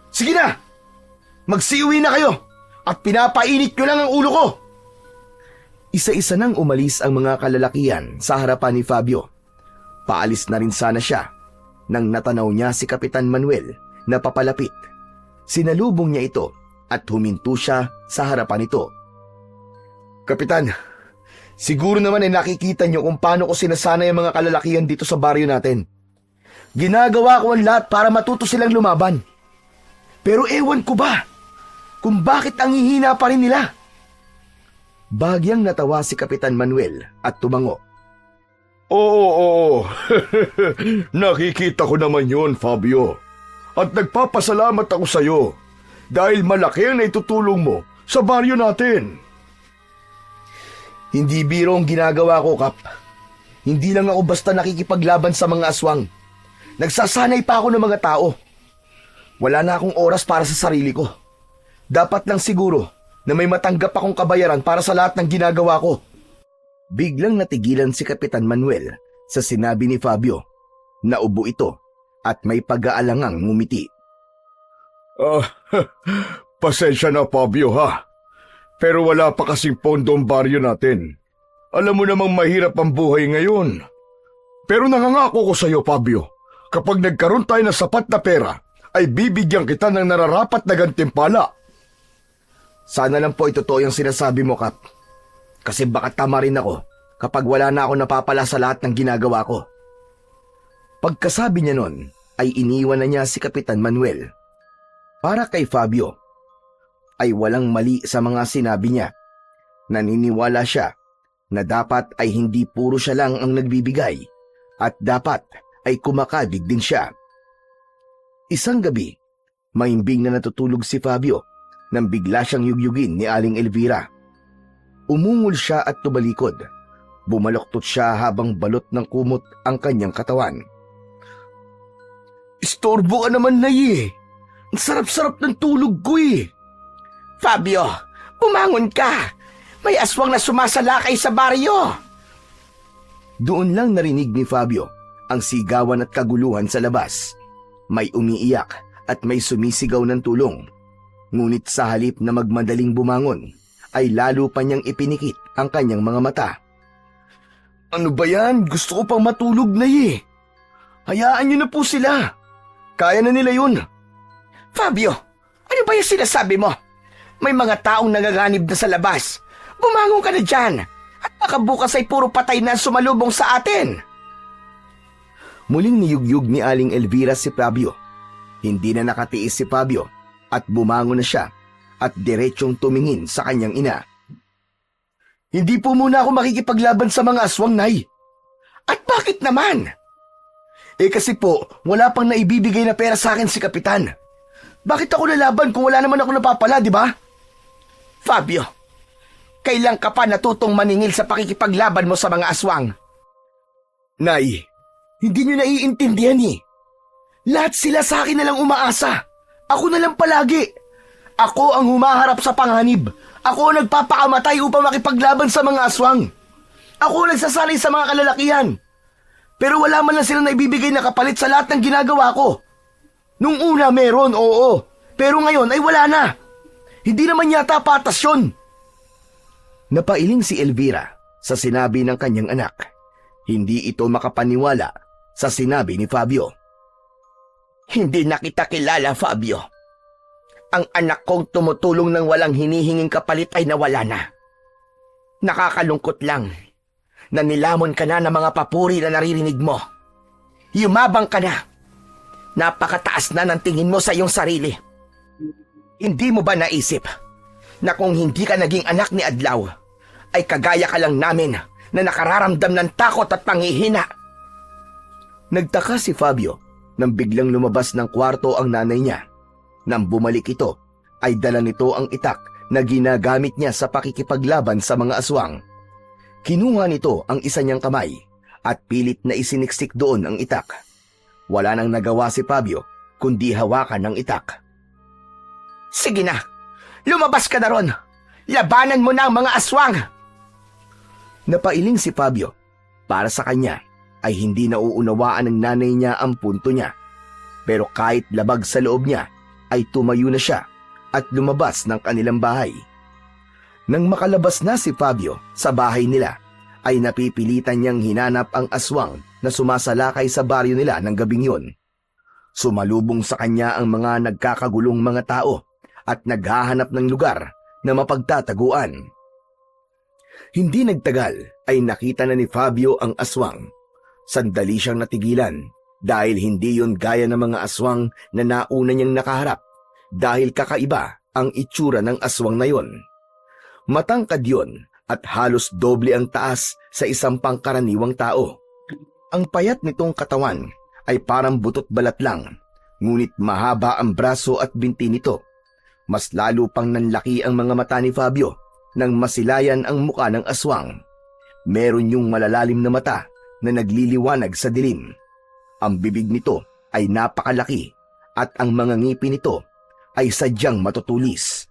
Sige na, magsiuwi na kayo at pinapainit niyo lang ang ulo ko. Isa-isa nang umalis ang mga kalalakihan sa harapan ni Fabio. Paalis na rin sana siya nang natanaw niya si Kapitan Manuel na papalapit. Sinalubong niya ito at huminto siya sa harapan nito. Kapitan, siguro naman ay nakikita niyo kung paano ko sinasanay ang mga kalalakihan dito sa baryo natin. Ginagawa ko ang lahat para matuto silang lumaban. Pero ewan ko ba kung bakit ang hihina pa rin nila. Bagyang natawa si Kapitan Manuel at tumango. Oo. Nakikita ko naman yun, Fabio. At nagpapasalamat ako sa'yo dahil malaki ang naitutulong mo sa baryo natin. Hindi biro ang ginagawa ko, Kap. Hindi lang ako basta nakikipaglaban sa mga aswang. Nagsasanay pa ako ng mga tao. Wala na akong oras para sa sarili ko. Dapat lang siguro na may matanggap akong kabayaran para sa lahat ng ginagawa ko. Biglang natigilan si Kapitan Manuel sa sinabi ni Fabio. Naubo ito at may pag-aalangang ngumiti. Pasensya na, Fabio, ha? Pero wala pa kasing pondo ang baryo natin. Alam mo namang mahirap ang buhay ngayon. Pero nangangako ko sa'yo, Fabio, kapag nagkaroon tayo ng sapat na pera, ay bibigyan kita ng nararapat na gantimpala. Sana lang po totoo yung sinasabi mo, Kap. Kasi baka tama rin ako kapag wala na ako napapala sa lahat ng ginagawa ko. Pagkasabi niya nun, ay iniwan na niya si Kapitan Manuel. Para kay Fabio, ay walang mali sa mga sinabi niya. Naniniwala siya na dapat ay hindi puro siya lang ang nagbibigay at dapat ay kumakabig din siya. Isang gabi, mahimbing na natutulog si Fabio nang bigla siyang yugyugin ni Aling Elvira. Umungol siya at tumalikod. Bumaloktot siya habang balot ng kumot ang kanyang katawan. Istorbo ka naman, Nay, eh. Ang sarap-sarap ng tulog ko eh. Fabio, bumangon ka! May aswang na sumasalakay sa baryo! Doon lang narinig ni Fabio ang sigawan at kaguluhan sa labas. May umiiyak at may sumisigaw ng tulong. Ngunit sa halip na magmadaling bumangon, ay lalo pa niyang ipinikit ang kanyang mga mata. Ano ba yan? Gusto ko pang matulog, Nay, eh. Hayaan niyo na po sila. Kaya na nila yun. Fabio, ano ba yung sinasabi mo? May mga taong nagaganib na sa labas. Bumangon ka na dyan. At baka bukas ay puro patay na sumalubong sa atin. Muling niyugyug ni Aling Elvira si Fabio. Hindi na nakatiis si Fabio at bumangon na siya at diretsyong tumingin sa kanyang ina. Hindi po muna ako makikipaglaban sa mga aswang, Nay. At bakit naman? Kasi po, wala pang naibibigay na pera sa akin si Kapitan. Bakit ako lalaban kung wala naman ako napapala, di ba? Fabio, kailan ka pa natutong maningil sa pakikipaglaban mo sa mga aswang? Nay, hindi niyo naiintindihan eh. Lahat sila sa akin na lang umaasa. Ako na lang palagi. Ako ang humaharap sa panganib. Ako ang nagpapakamatay upang makipaglaban sa mga aswang. Ako ang nagsasanay sa mga kalalakihan. Pero wala man lang sila naibibigay na kapalit sa lahat ng ginagawa ko. Nung una meron, oo. Pero ngayon ay wala na. Hindi naman yata patas yun. Napailing si Elvira sa sinabi ng kanyang anak. Hindi ito makapaniwala sa sinabi ni Fabio. Hindi na kita kilala, Fabio. Ang anak kong tumutulong ng walang hinihinging kapalit ay nawala na. Nakakalungkot lang na nilamon ka na ng mga papuri na naririnig mo. Yumabang ka na. Napakataas na ng tingin mo sa iyong sarili. Hindi mo ba naisip na kung hindi ka naging anak ni Adlaw, ay kagaya ka lang namin na nakararamdam ng takot at panghihina? Nagtaka si Fabio nang biglang lumabas ng kwarto ang nanay niya. Nang bumalik ito, ay dala nito ang itak na ginagamit niya sa pakikipaglaban sa mga aswang. Kinuha nito ang isa niyang kamay at pilit na isiniksik doon ang itak. Wala nang nagawa si Fabio kundi hawakan ng itak. Sige na, lumabas ka na ron. Labanan mo na ang mga aswang. Napailing si Fabio. Para sa kanya ay hindi nauunawaan ng nanay niya ang punto niya. Pero kahit labag sa loob niya ay tumayo na siya at lumabas ng kanilang bahay. Nang makalabas na si Fabio sa bahay nila ay napipilitan niyang hinanap ang aswang na sumasalakay sa baryo nila ng gabing yun. Sumalubong sa kanya ang mga nagkakagulong mga tao at naghahanap ng lugar na mapagtataguan. Hindi nagtagal ay nakita na ni Fabio ang aswang. Sandali siyang natigilan dahil hindi yon gaya ng mga aswang na nauna niyang nakaharap dahil kakaiba ang itsura ng aswang na yon. Matangkad yon at halos doble ang taas sa isang pangkaraniwang tao. Ang payat nitong katawan ay parang butot balat lang, ngunit mahaba ang braso at binti nito. Mas lalo pang nanlaki ang mga mata ni Fabio nang masilayan ang muka ng aswang. Meron yung malalalim na mata na nagliliwanag sa dilim. Ang bibig nito ay napakalaki at ang mga ngipin nito ay sadyang matutulis.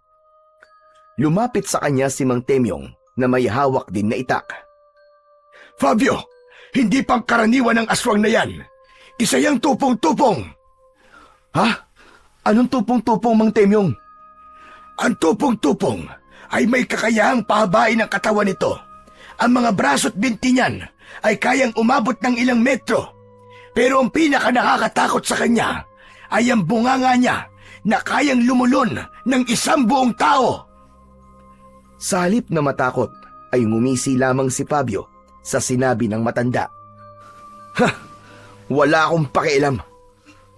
Lumapit sa kanya si Mang Temyong na may hawak din na itak. Fabio, hindi pang karaniwan ang aswang na yan. Isa yang tupong-tupong. Ha? Anong tupong-tupong, Mang Temyong? Ang tupong-tupong ay may kakayahang pahabain ang katawan nito. Ang mga braso't binti niyan ay kayang umabot ng ilang metro. Pero ang pinaka nakakatakot sa kanya ay ang bunganga niya na kayang lumulon ng isang buong tao. Sa halip na matakot ay ngumisi lamang si Fabio sa sinabi ng matanda. Ha! Wala akong pakialam.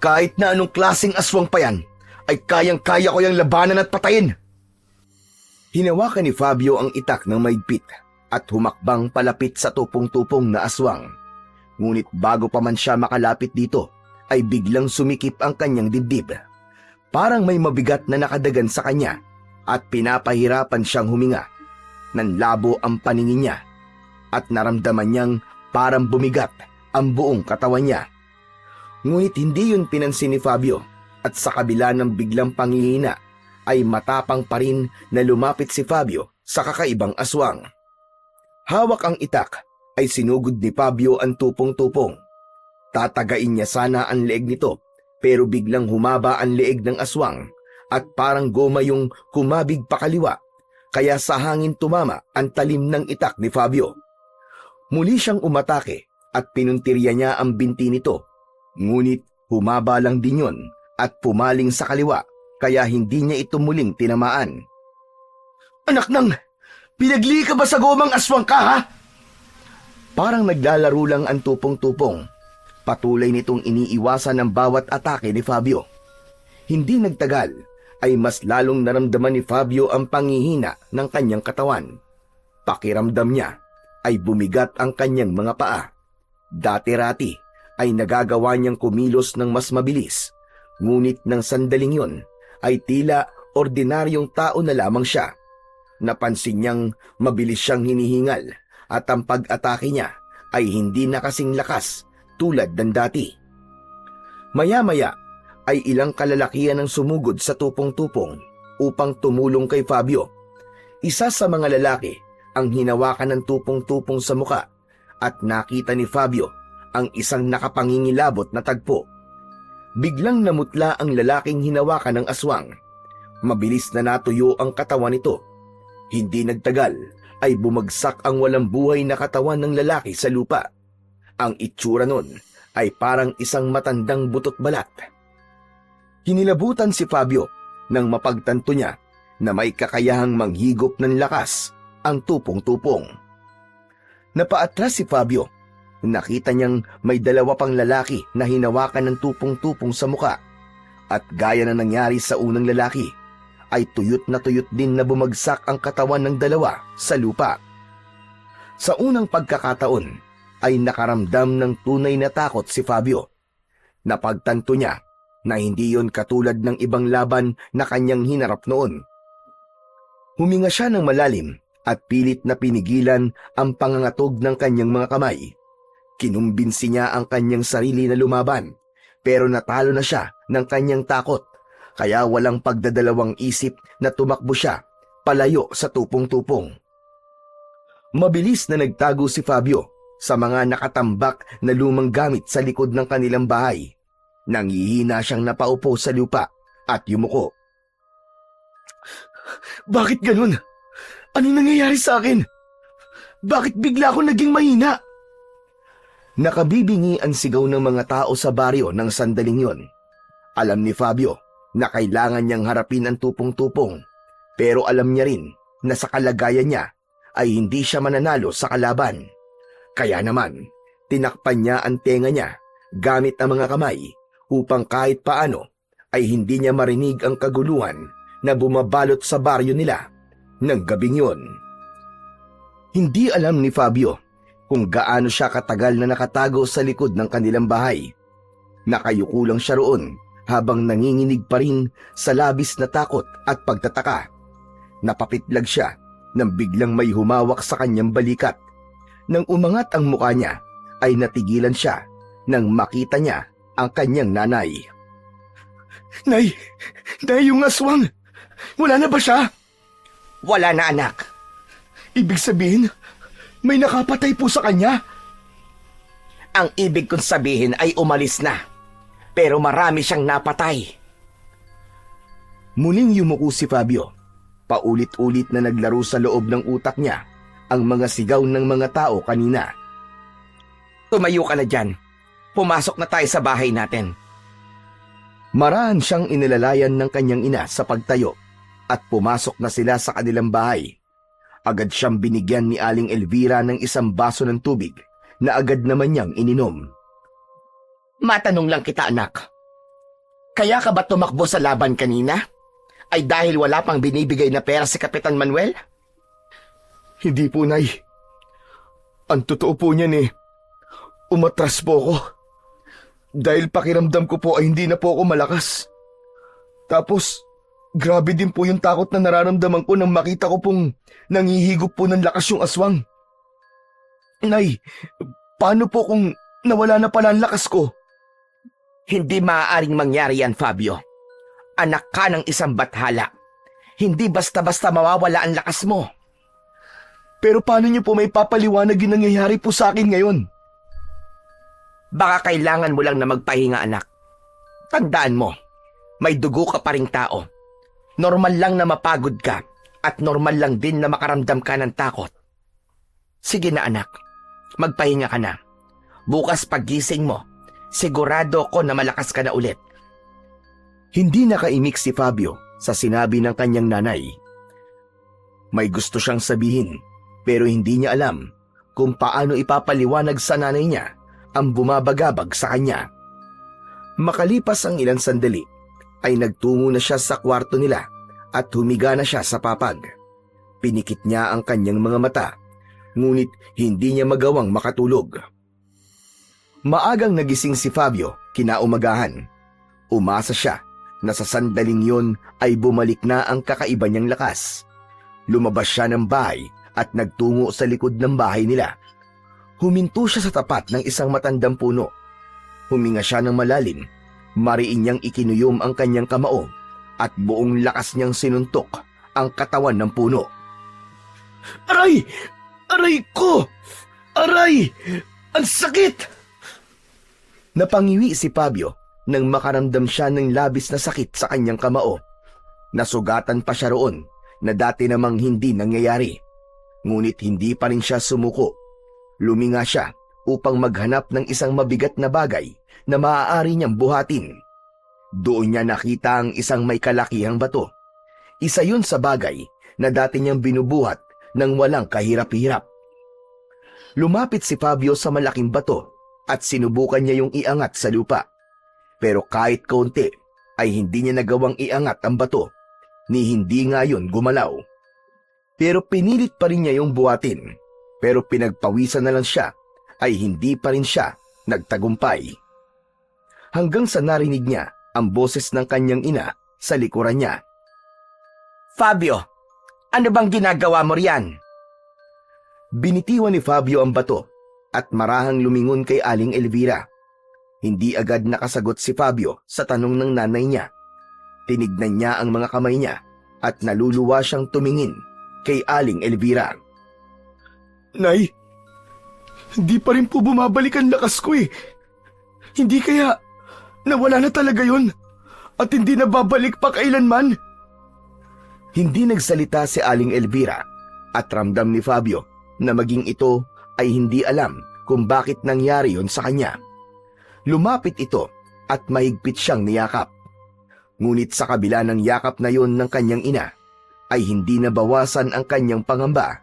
Kahit na anong klaseng aswang pa yan, ay kayang-kaya ko yung labanan at patayin. Hinawakan ni Fabio ang itak ng maigpit at humakbang palapit sa tupong-tupong na aswang. Ngunit bago pa man siya makalapit dito, ay biglang sumikip ang kanyang dibdib. Parang may mabigat na nakadagan sa kanya at pinapahirapan siyang huminga. Nanlabo ang paningin niya at naramdaman niyang parang bumigat ang buong katawan niya. Ngunit hindi yun pinansin ni Fabio at sa kabila ng biglang panghihina ay matapang pa rin na lumapit si Fabio sa kakaibang aswang. Hawak ang itak ay sinugod ni Fabio ang tupong-tupong. Tatagain niya sana ang leeg nito pero biglang humaba ang leeg ng aswang at parang goma yung kumabig pakaliwa kaya sa hangin tumama ang talim ng itak ni Fabio. Muli siyang umatake at pinuntirya niya ang binti nito. Ngunit humaba lang din yun at pumaling sa kaliwa kaya hindi niya ito muling tinamaan. Anak nang, pinagli ka ba sa gomang aswang ka, ha? Parang naglalaro lang ang tupong-tupong. Patuloy nitong iniiwasan ang bawat atake ni Fabio. Hindi nagtagal ay mas lalong naramdaman ni Fabio ang panghihina ng kanyang katawan. Pakiramdam niya ay bumigat ang kanyang mga paa. Dati-rati ay nagagawa niyang kumilos ng mas mabilis, ngunit ng sandaling yun ay tila ordinaryong tao na lamang siya. Napansin niyang mabilis siyang hinihingal at ang pag-atake niya ay hindi na kasing lakas tulad ng dati. Maya-maya ay ilang kalalakihan ang sumugod sa tupong-tupong upang tumulong kay Fabio. Isa sa mga lalaki ang hinawakan ng tupong-tupong sa muka at nakita ni Fabio ang isang nakapangingilabot na tagpo. Biglang namutla ang lalaking hinawakan ng aswang. Mabilis na natuyo ang katawan nito. Hindi nagtagal ay bumagsak ang walang buhay na katawan ng lalaki sa lupa. Ang itsura nun ay parang isang matandang butot balat. Hinilabutan si Fabio nang mapagtanto niya na may kakayahang manghigop ng lakas ang tupong-tupong. Napaatras si Fabio. Nakita niyang may dalawa pang lalaki na hinawakan ng tupong-tupong sa muka at gaya na nangyari sa unang lalaki ay tuyot na tuyot din na bumagsak ang katawan ng dalawa sa lupa. Sa unang pagkakataon ay nakaramdam ng tunay na takot si Fabio. Napagtanto niya na hindi yon katulad ng ibang laban na kanyang hinarap noon. Huminga siya ng malalim at pilit na pinigilan ang pangangatog ng kanyang mga kamay. Kinumbinsi niya ang kanyang sarili na lumaban, pero natalo na siya ng kanyang takot, kaya walang pagdadalawang isip na tumakbo siya palayo sa tupong-tupong. Mabilis na nagtago si Fabio sa mga nakatambak na lumang gamit sa likod ng kanilang bahay. Nangihina siyang napaupo sa lupa at yumuko. Bakit ganun? Ano nangyayari sa akin? Bakit bigla ako naging mahina? Nakabibingi ang sigaw ng mga tao sa baryo ng sandaling yon. Alam ni Fabio na kailangan niyang harapin ang tupong-tupong, pero alam niya rin na sa kalagayan niya ay hindi siya mananalo sa kalaban. Kaya naman, tinakpan niya ang tenga niya gamit ang mga kamay upang kahit paano ay hindi niya marinig ang kaguluhan na bumabalot sa baryo nila ng gabing yon. Hindi alam ni Fabio kung gaano siya katagal na nakatago sa likod ng kanilang bahay. Nakayuko lang siya roon habang nanginginig pa rin sa labis na takot at pagtataka. Napapitlag siya nang biglang may humawak sa kanyang balikat. Nang umangat ang mukha niya, ay natigilan siya nang makita niya ang kanyang nanay. Nay, yung aswang! Wala na ba siya? Wala na, anak. Ibig sabihin, may nakapatay po sa kanya? Ang ibig kong sabihin ay umalis na. Pero marami siyang napatay. Muling yumuko si Fabio. Paulit-ulit na naglaro sa loob ng utak niya ang mga sigaw ng mga tao kanina. Tumayo ka na dyan. Pumasok na tayo sa bahay natin. Marahan siyang inilalayan ng kanyang ina sa pagtayo at pumasok na sila sa kanilang bahay. Agad siyang binigyan ni Aling Elvira ng isang baso ng tubig na agad naman niyang ininom. Matanong lang kita, anak. Kaya ka ba tumakbo sa laban kanina? Ay dahil wala pang binibigay na pera si Kapitan Manuel? Hindi po, Nay. Ang totoo po niyan umatras po ako. Dahil pakiramdam ko po ay hindi na po ako malakas. Tapos, grabe din po yung takot na nararamdaman ko nang makita ko pong nangihigop po ng lakas yung aswang. Nay, paano po kung nawala na pala ang lakas ko? Hindi maaaring mangyari yan, Fabio. Anak ka ng isang bathala. Hindi basta-basta mawawala ang lakas mo. Pero paano niyo po may papaliwanag yung nangyayari po sa akin ngayon? Baka kailangan mo lang na magpahinga, anak. Tandaan mo, may dugo ka pa ring tao. Normal lang na mapagod ka at normal lang din na makaramdam ka ng takot. Sige na, anak. Magpahinga ka na. Bukas paggising mo, sigurado ko na malakas ka na ulit. Hindi nakaimik si Fabio sa sinabi ng kanyang nanay. May gusto siyang sabihin pero hindi niya alam kung paano ipapaliwanag sa nanay niya ang bumabagabag sa kanya. Makalipas ang ilang sandali ay nagtungo na siya sa kwarto nila at humiga na siya sa papag. Pinikit niya ang kanyang mga mata, ngunit hindi niya magawang makatulog. Maagang nagising si Fabio kinaumagahan. Umasa siya na sa sandaling yon ay bumalik na ang kakaiba niyang lakas. Lumabas siya ng bahay at nagtungo sa likod ng bahay nila. Huminto siya sa tapat ng isang matandang puno. Huminga siya ng malalim. Mariin niyang ikinuyom ang kanyang kamao at buong lakas niyang sinuntok ang katawan ng puno. Aray! Aray ko! Aray! Ang sakit! Napangiwi si Fabio nang makaramdam siya ng labis na sakit sa kanyang kamao. Nasugatan pa siya roon na dati namang hindi nangyayari. Ngunit hindi pa rin siya sumuko. Luminga siya upang maghanap ng isang mabigat na bagay na maaari niyang buhatin. Doon niya nakita ang isang may kalakihang bato. Isa yun sa bagay na dati niyang binubuhat nang walang kahirap-hirap. Lumapit si Fabio sa malaking bato at sinubukan niya yung iangat sa lupa. Pero kahit kaunti ay hindi niya nagawang iangat ang bato, ni hindi nga yun gumalaw. Pero pinilit pa rin niya yung buhatin, pero pinagpawisan na lang siya ay hindi pa rin siya nagtagumpay. Hanggang sa narinig niya ang boses ng kanyang ina sa likuran niya. Fabio, ano bang ginagawa mo riyan? Binitiwan ni Fabio ang bato at marahang lumingon kay Aling Elvira. Hindi agad nakasagot si Fabio sa tanong ng nanay niya. Tinignan niya ang mga kamay niya at naluluwa siyang tumingin kay Aling Elvira. Nay, Hindi pa rin po bumabalik ang lakas ko eh. Hindi kaya nawala na talaga yon at hindi na babalik pa kailanman. Hindi nagsalita si Aling Elvira at ramdam ni Fabio na maging ito ay hindi alam kung bakit nangyari yon sa kanya. Lumapit ito at mahigpit siyang niyakap. Ngunit sa kabila ng yakap na yon ng kanyang ina, ay hindi nabawasan ang kanyang pangamba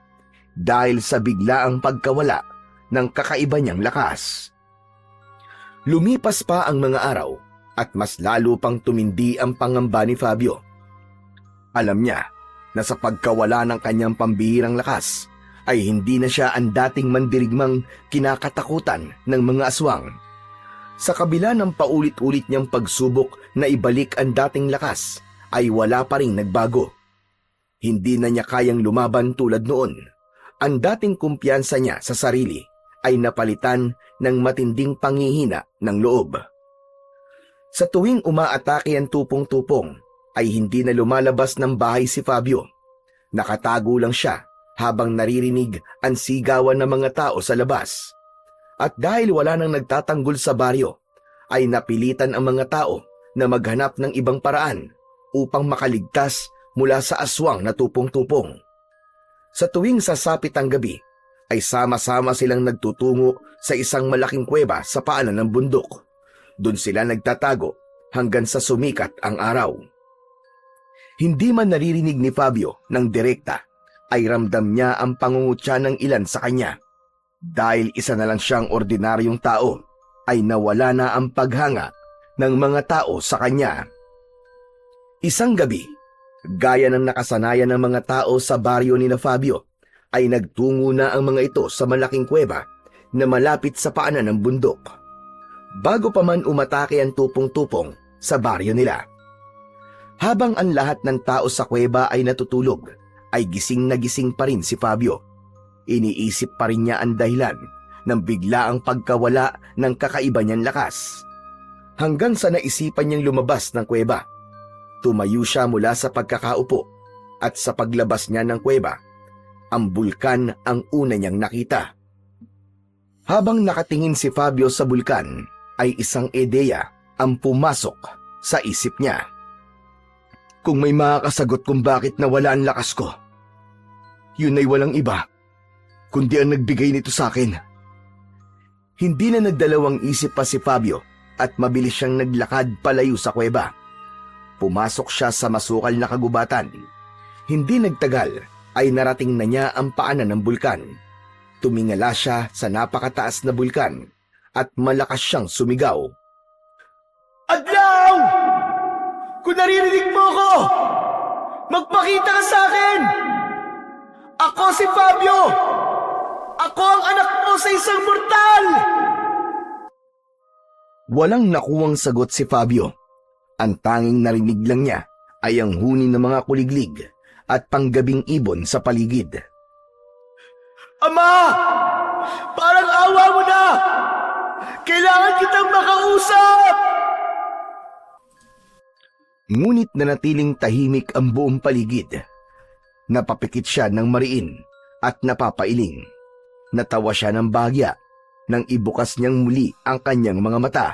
dahil sa biglaang pagkawala ng kakaiba niyang lakas. Lumipas pa ang mga araw at mas lalo pang tumindi ang pangamba ni Fabio. Alam niya na sa pagkawala ng kanyang pambihirang lakas ay hindi na siya ang dating mandirigmang kinakatakutan ng mga aswang. Sa kabila ng paulit-ulit niyang pagsubok na ibalik ang dating lakas ay wala pa ring nagbago. Hindi na niya kayang lumaban tulad noon. Ang dating kumpiyansa niya sa sarili ay napalitan ng matinding panghihina ng loob. Sa tuwing umaatake ang tupong-tupong, ay hindi na lumalabas ng bahay si Fabio. Nakatago lang siya habang naririnig ang sigawan ng mga tao sa labas. At dahil wala nang nagtatanggol sa baryo, ay napilitan ang mga tao na maghanap ng ibang paraan upang makaligtas mula sa aswang na tupong-tupong. Sa tuwing sasapit ang gabi, ay sama-sama silang nagtutungo sa isang malaking kuweba sa paanan ng bundok. Doon sila nagtatago hanggang sa sumikat ang araw. Hindi man naririnig ni Fabio ng direkta, ay ramdam niya ang pangungutya ng ilan sa kanya. Dahil isa na lang siyang ordinaryong tao, ay nawala na ang paghanga ng mga tao sa kanya. Isang gabi, gaya ng nakasanayan ng mga tao sa baryo ni na Fabio, ay nagtungo na ang mga ito sa malaking kuweba na malapit sa paanan ng bundok. Bago pa man umatake ang tupong-tupong sa baryo nila. Habang ang lahat ng tao sa kuweba ay natutulog, ay gising na gising pa rin si Fabio. Iniisip pa rin niya ang dahilan ng biglaang pagkawala ng kakaiba niyang lakas. Hanggang sa naisipan niyang lumabas ng kuweba. Tumayo siya mula sa pagkakaupo at sa paglabas niya ng kuweba, ang bulkan ang una niyang nakita. Habang nakatingin si Fabio sa bulkan, ay isang ideya ang pumasok sa isip niya. Kung may makakasagot kung bakit nawala ang lakas ko, yun ay walang iba, kundi ang nagbigay nito sa akin. Hindi na nagdalawang isip pa si Fabio at mabilis siyang naglakad palayo sa kuweba. Pumasok siya sa masukal na kagubatan. Hindi nagtagal ay narating na niya ang paanan ng bulkan. Tumingala siya sa napakataas na bulkan at malakas siyang sumigaw. Adlaw! Kung naririnig mo ako, magpakita ka sa akin! Ako si Fabio! Ako ang anak mo sa isang mortal! Walang nakuwang sagot si Fabio. Ang tanging narinig lang niya ay ang huni ng mga kuliglig at panggabing ibon sa paligid. Ama! Parang awa mo na! Kailangan kitang makausap! Ngunit nanatiling tahimik ang buong paligid. Napapikit siya ng mariin at napapailing. Natawa siya ng bahagya nang ibukas niyang muli ang kanyang mga mata.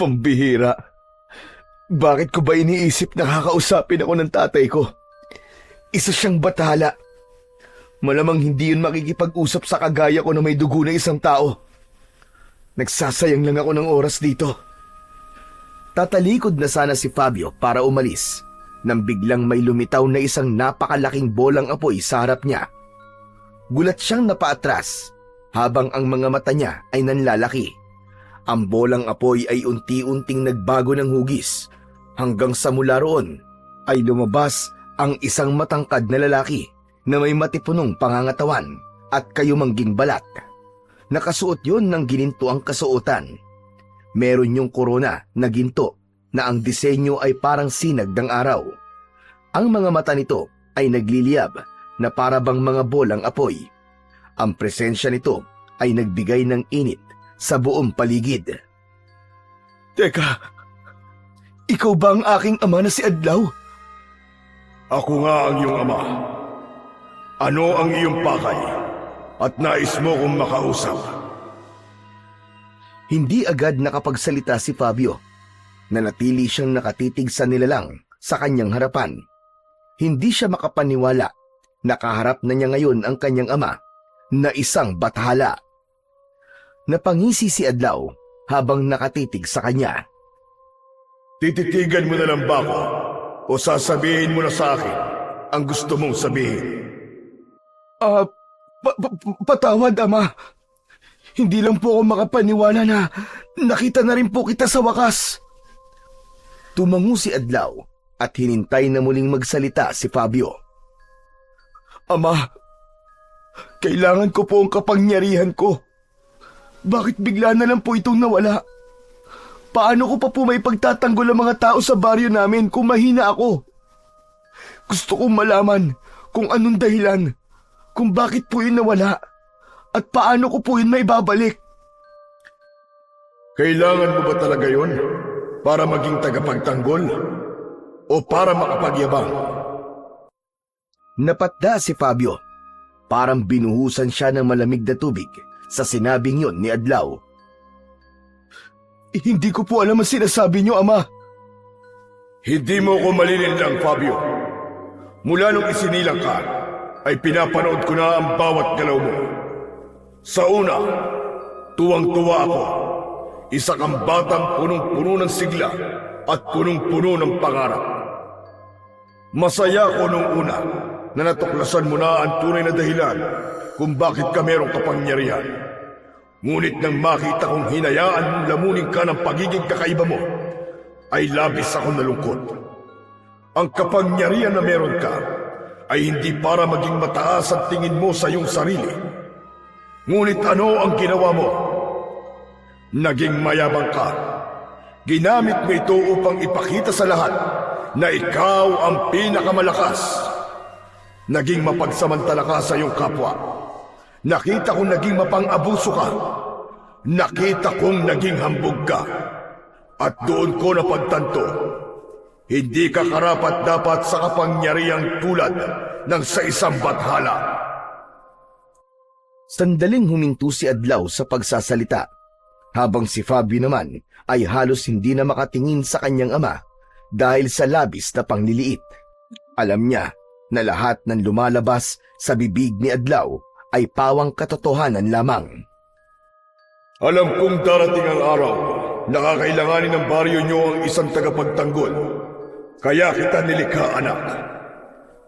Pambihira. Bakit ko ba iniisip na kakausapin ako ng tatay ko? Isa siyang bathala. Malamang hindi yun makikipag-usap sa kagaya ko na may dugo na isang tao. Nagsasayang lang ako ng oras dito. Tatalikod na sana si Fabio para umalis nang biglang may lumitaw na isang napakalaking bolang apoy sa harap niya. Gulat siyang napaatras habang ang mga mata niya ay nanlalaki. Ang bolang apoy ay unti-unting nagbago ng hugis hanggang sa mula roon ay lumabas ang isang matangkad na lalaki na may matipunong pangangatawan at kayumangging balat. Nakasuot yun ng gininto ang kasuotan. Meron yung korona na ginto na ang disenyo ay parang sinag ng araw. Ang mga mata nito ay nagliliyab na parabang mga bolang apoy. Ang presensya nito ay nagbigay ng init sa buong paligid. Teka, ikaw ba ang aking ama na si Adlaw? Ako nga ang iyong ama. Ano ang iyong pakay? At nais mo kong makausap? Hindi agad nakapagsalita si Fabio. Nanatili siyang nakatitig sa nilalang sa kanyang harapan. Hindi siya makapaniwala. Nakaharap na niya ngayon ang kanyang ama na isang bathala. Napangisi si Adlaw habang nakatitig sa kanya. Tititigan mo na lang ba ako? O sasabihin mo na sa akin ang gusto mong sabihin? Patawad, Ama. Hindi lang po ako makapaniwala na nakita na rin po kita sa wakas. Tumango si Adlaw at hinintay na muling magsalita si Fabio. Ama, kailangan ko po ang kapangyarihan ko. Bakit bigla na lang po itong nawala? Paano ko pa po may pagtatanggol ang mga tao sa baryo namin kung mahina ako? Gusto kong malaman kung anong dahilan, kung bakit po yun nawala, at paano ko po yun may babalik. Kailangan mo ba talaga yon para maging tagapagtanggol? O para makapagyabang? Napatda si Fabio. Parang binuhusan siya ng malamig na tubig sa sinabing yon ni Adlaw. Hindi ko po alam ang sinasabi niyo, Ama. Hindi mo ko malilinlang, Fabio. Mula nung isinilang ka, ay pinapanood ko na ang bawat galaw mo. Sa una, tuwang-tuwa ako. Isa kang batang punong-puno ng sigla at punong-puno ng pangarap. Masaya ko nung una na natuklasan mo na ang tunay na dahilan kung bakit ka merong kapangyarihan. Ngunit nang makita kong hinayaan mong lamunin ka ng pagiging kakaiba mo, ay labis akong nalungkot. Ang kapangyarihan na meron ka ay hindi para maging mataas ang tingin mo sa iyong sarili. Ngunit ano ang ginawa mo? Naging mayabang ka. Ginamit mo ito upang ipakita sa lahat na ikaw ang pinakamalakas. Naging mapagsamantala ka sa iyong kapwa. Nakita kong naging mapang-abuso ka. Nakita kong naging hambog ka. At doon ko napagtanto, hindi ka karapat-dapat sa kapangyarihang tulad ng sa isang bathala. Sandaling huminto si Adlaw sa pagsasalita, habang si Fabio naman ay halos hindi na makatingin sa kanyang ama dahil sa labis na pangliliit. Alam niya na lahat ng lumalabas sa bibig ni Adlaw ay pawang katotohanan lamang. Alam kong darating ang araw na kakailanganin ng baryo niyo ang isang tagapagtanggol. Kaya kita nilikha, anak.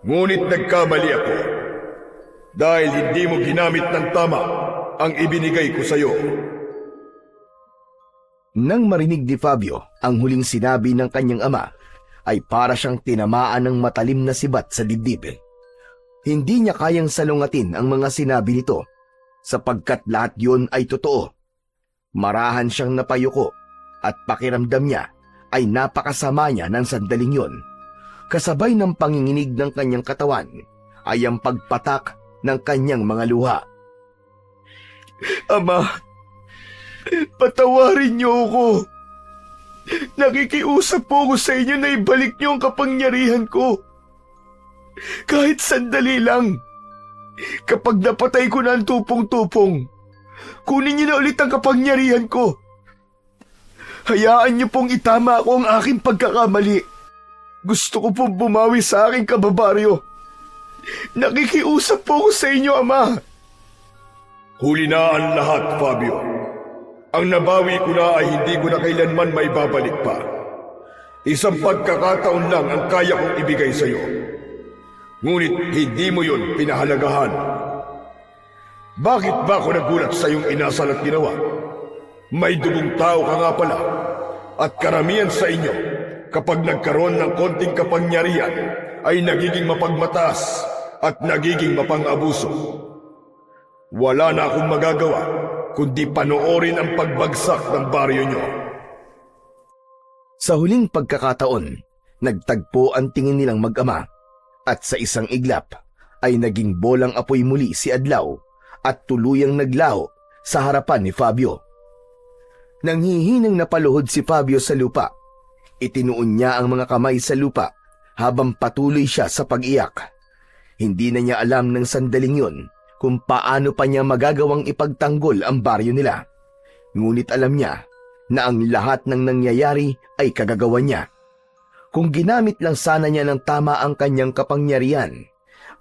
Ngunit nagkamali ako dahil hindi mo ginamit ng tama ang ibinigay ko sa iyo. Nang marinig ni Fabio ang huling sinabi ng kanyang ama, ay para siyang tinamaan ng matalim na sibat sa dibdib. Hindi niya kayang salungatin ang mga sinabi nito, sapagkat lahat yun ay totoo. Marahan siyang napayuko at pakiramdam niya ay napakasama niya ng sandaling yon. Kasabay ng panginginig ng kanyang katawan ay ang pagpatak ng kanyang mga luha. Ama, patawarin niyo ako. Nakikiusap po ako sa inyo na ibalik niyo ang kapangyarihan ko. Kahit sandali lang. Kapag napatay ko na ang tupong-tupong, kunin niyo na ulit ang kapangyarihan ko. Hayaan niyo pong itama ako ang aking pagkakamali. Gusto ko pong bumawi sa aking kababaryo. Nakikiusap po ako sa inyo, Ama. Huli na ang lahat, Fabio. Ang nabawi ko na ay hindi ko na kailanman may babalik pa. Isang pagkakataon lang ang kaya kong ibigay sa iyo. Ngunit hindi mo yon pinahalagahan. Bakit ba ako nagulat sa iyong inasal at ginawa? May dugong tao ka nga pala. At karamihan sa inyo, kapag nagkaroon ng konting kapangyarihan, ay nagiging mapagmataas at nagiging mapang-abuso. Wala na akong magagawa kundi panoorin ang pagbagsak ng baryo nyo. Sa huling pagkakataon, nagtagpo ang tingin nilang mag-ama at sa isang iglap ay naging bolang apoy muli si Adlaw at tuluyang naglaho sa harapan ni Fabio. Nanghihinang napaluhod si Fabio sa lupa. Itinuon niya ang mga kamay sa lupa habang patuloy siya sa pag-iyak. Hindi na niya alam ng sandaling yun kung paano pa niya magagawang ipagtanggol ang baryo nila. Ngunit alam niya na ang lahat ng nangyayari ay kagagawan niya. Kung ginamit lang sana niya ng tama ang kanyang kapangyarihan,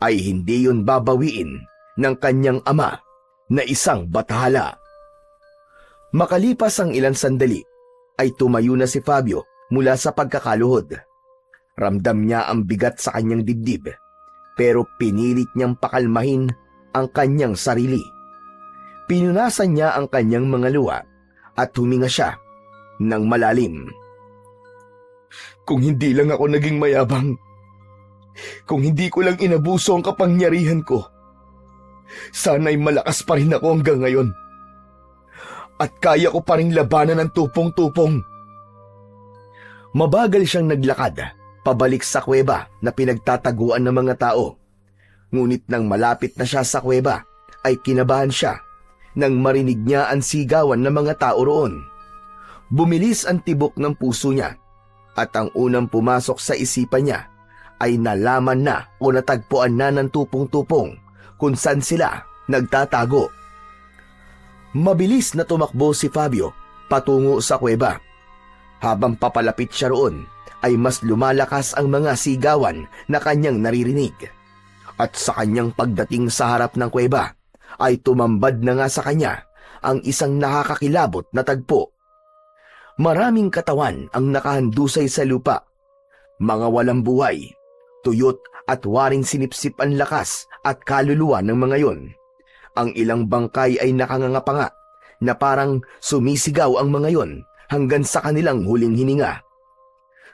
ay hindi yun babawiin ng kanyang ama na isang batahala. Makalipas ang ilang sandali, ay tumayo na si Fabio mula sa pagkakaluhod. Ramdam niya ang bigat sa kanyang dibdib, pero pinilit niyang pakalmahin ang kanyang sarili. Pinunasan niya ang kanyang mga luha at huminga siya ng malalim. Kung hindi lang ako naging mayabang, kung hindi ko lang inabuso ang kapangyarihan ko, sana'y malakas pa rin ako hanggang ngayon. At kaya ko pa rin labanan ng tupong-tupong. Mabagal siyang naglakad pabalik sa kuweba na pinagtataguan ng mga tao. Ngunit nang malapit na siya sa kuweba, ay kinabahan siya nang marinig niya ang sigawan ng mga tao roon. Bumilis ang tibok ng puso niya, at ang unang pumasok sa isipan niya ay nalaman na o natagpuan na ng tupong-tupong kung saan sila nagtatago. Mabilis na tumakbo si Fabio patungo sa kuweba. Habang papalapit siya roon, ay mas lumalakas ang mga sigawan na kanyang naririnig. At sa kanyang pagdating sa harap ng kuweba, ay tumambad na nga sa kanya ang isang nakakakilabot na tagpo. Maraming katawan ang nakahandusay sa lupa. Mga walang buhay, tuyot at waring sinipsip ang lakas at kaluluwa ng mga yon. Ang ilang bangkay ay nakangangapanga na parang sumisigaw ang mga yon hanggang sa kanilang huling hininga.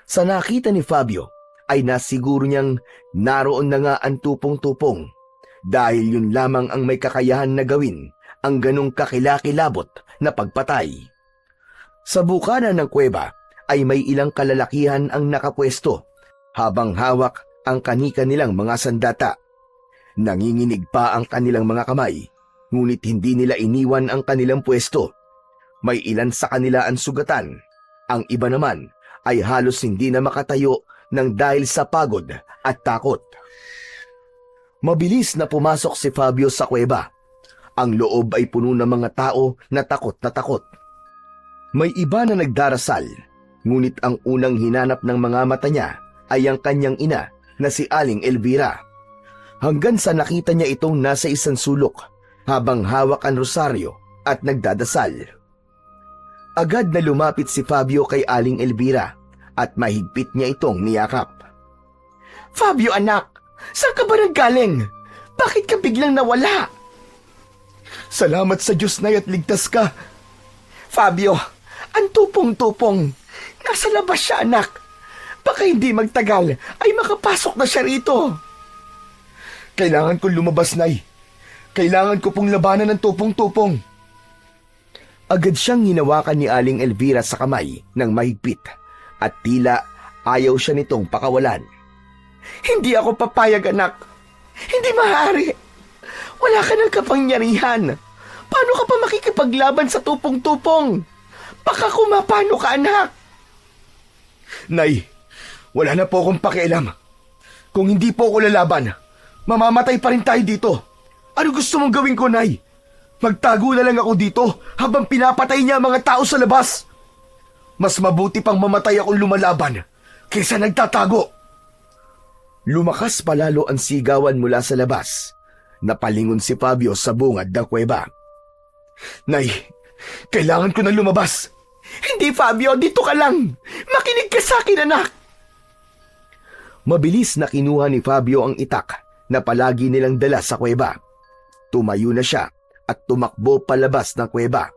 Sa nakita ni Fabio ay nasiguro niyang naroon na nga ang tupong-tupong dahil yun lamang ang may kakayahan na gawin ang ganong kakilakilabot na pagpatay. Sa bukana ng kuweba ay may ilang kalalakihan ang nakapwesto habang hawak ang kani-kanilang mga sandata. Nanginginig pa ang kanilang mga kamay, ngunit hindi nila iniwan ang kanilang pwesto. May ilan sa kanila ang sugatan, ang iba naman ay halos hindi na makatayo ng dahil sa pagod at takot. Mabilis na pumasok si Fabio sa kuweba. Ang loob ay puno ng mga tao na takot na takot. May iba na nagdarasal, ngunit ang unang hinanap ng mga mata niya ay ang kanyang ina na si Aling Elvira. Hanggang sa nakita niya itong nasa isang sulok habang hawak ang rosaryo at nagdadasal. Agad na lumapit si Fabio kay Aling Elvira at mahigpit niya itong niyakap. Fabio anak, saan ka ba nanggaling? Bakit ka biglang nawala? Salamat sa Diyos na at ligtas ka. Fabio, ang tupong-tupong. Nasa labas siya anak. Baka hindi magtagal ay makapasok na siya rito. Kailangan kong lumabas, Nay. Kailangan ko pong labanan ng tupong-tupong. Agad siyang hinawakan ni Aling Elvira sa kamay ng mahigpit at tila ayaw siya nitong pakawalan. Hindi ako papayag anak. Hindi maaari. Wala ka ng kapangyarihan. Paano ka pa makikipaglaban sa tupong-tupong? Baka kumapano ka anak. Nay, wala na po akong pakialam. Kung hindi po ako lalaban, mamamatay pa rin tayo dito. Ano gusto mong gawin ko, Nay? Magtago na lang ako dito habang pinapatay niya ang mga tao sa labas. Mas mabuti pang mamatay akong lumalaban kaysa nagtatago. Lumakas palalo ang sigawan mula sa labas. Napalingon si Fabio sa bungad ng kuweba. Nay, kailangan ko na lumabas. Hindi Fabio, dito ka lang. Makinig ka sa akin anak. Mabilis na kinuha ni Fabio ang itak na palagi nilang dala sa kuweba. Tumayo na siya at tumakbo palabas ng kuweba.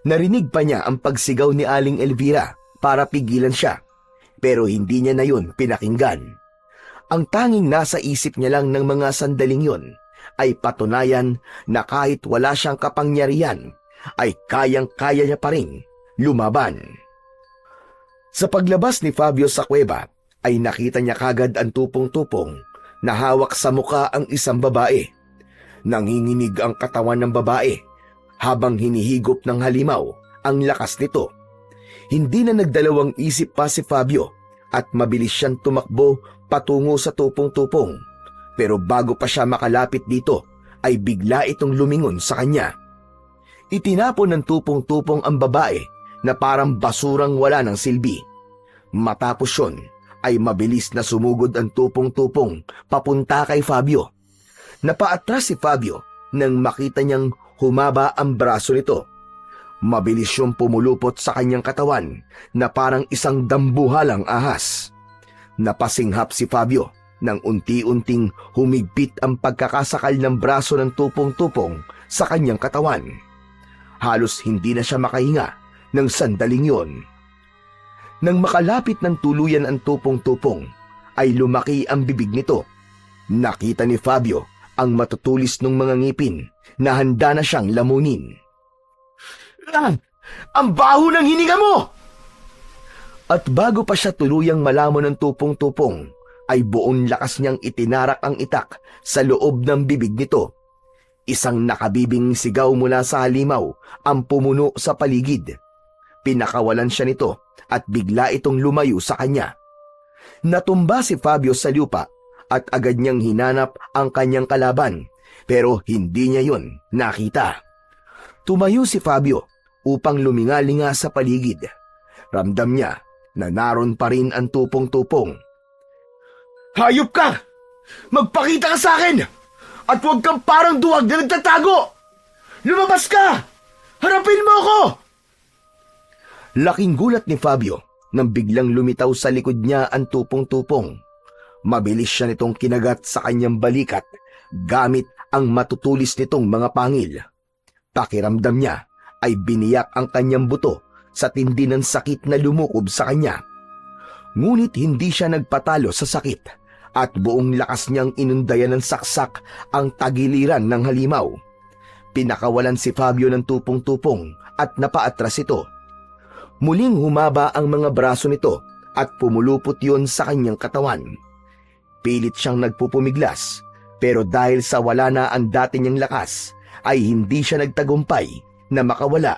Narinig pa niya ang pagsigaw ni Aling Elvira para pigilan siya, pero hindi niya na yun pinakinggan. Ang tanging nasa isip niya lang ng mga sandaling yun ay patunayan na kahit wala siyang kapangyarihan, ay kayang-kaya niya pa rin lumaban. Sa paglabas ni Fabio sa kuweba, ay nakita niya kagad ang tupong-tupong na hawak sa muka ang isang babae. Nanginginig ang katawan ng babae habang hinihigop ng halimaw ang lakas nito. Hindi na nagdalawang isip pa si Fabio at mabilis siyang tumakbo patungo sa tupong-tupong. Pero bago pa siya makalapit dito, ay bigla itong lumingon sa kanya. Itinapon ng tupong-tupong ang babae na parang basurang wala ng silbi. Matapos yun, ay mabilis na sumugod ang tupong-tupong papunta kay Fabio. Napaatras si Fabio nang makita niyang humaba ang braso nito. Mabilis siyang pumulupot sa kanyang katawan na parang isang dambuhalang ahas. Napasinghap si Fabio nang unti-unting humigpit ang pagkakasakal ng braso ng tupong-tupong sa kanyang katawan. Halos hindi na siya makahinga ng sandaling yon. Nang makalapit ng tuluyan ang tupong-tupong, ay lumaki ang bibig nito. Nakita ni Fabio ang matutulis ng mga ngipin na handa na siyang lamunin. Ang baho ng hininga mo! At bago pa siya tuluyang malamon ng tupong-tupong, ay buong lakas niyang itinarak ang itak sa loob ng bibig nito. Isang nakabibing sigaw mula sa halimaw ang pumuno sa paligid. Pinakawalan siya nito at bigla itong lumayo sa kanya. Natumba si Fabio sa lupa at agad niyang hinanap ang kanyang kalaban, pero hindi niya yon nakita. Tumayo si Fabio upang lumingalinga sa paligid. Ramdam niya na naroon pa rin ang tupong-tupong. Hayop ka! Magpakita ka sa akin! At huwag kang parang duwag na nagtatago! Lumabas ka! Harapin mo ako! Laking gulat ni Fabio nang biglang lumitaw sa likod niya ang tupong-tupong. Mabilis siya nitong kinagat sa kanyang balikat gamit ang matutulis nitong mga pangil. Pakiramdam niya ay biniyak ang kanyang buto sa tindi ng sakit na lumukob sa kanya. Ngunit hindi siya nagpatalo sa sakit at buong lakas niyang inundayan ng saksak ang tagiliran ng halimaw. Pinakawalan si Fabio ng tupong-tupong at napaatras ito. Muling humaba ang mga braso nito at pumulupot yon sa kanyang katawan. Pilit siyang nagpupumiglas, pero dahil sa wala na ang dati niyang lakas, ay hindi siya nagtagumpay na makawala.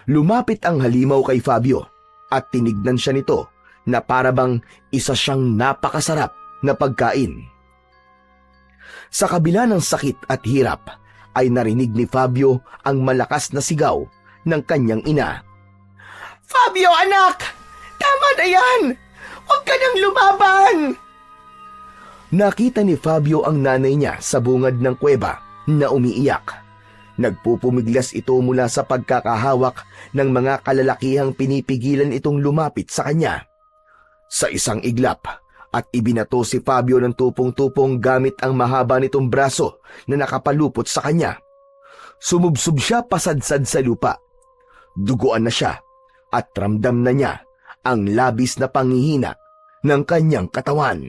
Lumapit ang halimaw kay Fabio at tinignan siya nito na parabang isa siyang napakasarap na pagkain. Sa kabila ng sakit at hirap, ay narinig ni Fabio ang malakas na sigaw ng kanyang ina. Fabio, anak! Tama na yan! Huwag ka nang lumaban! Nakita ni Fabio ang nanay niya sa bungad ng kuweba na umiiyak. Nagpupumiglas ito mula sa pagkakahawak ng mga kalalakihang pinipigilan itong lumapit sa kanya. Sa isang iglap at ibinato si Fabio ng tupong-tupong gamit ang mahaba nitong braso na nakapalupot sa kanya. Sumubsob siya pasadsad sa lupa. Duguan na siya at ramdam na niya ang labis na panghihina ng kanyang katawan.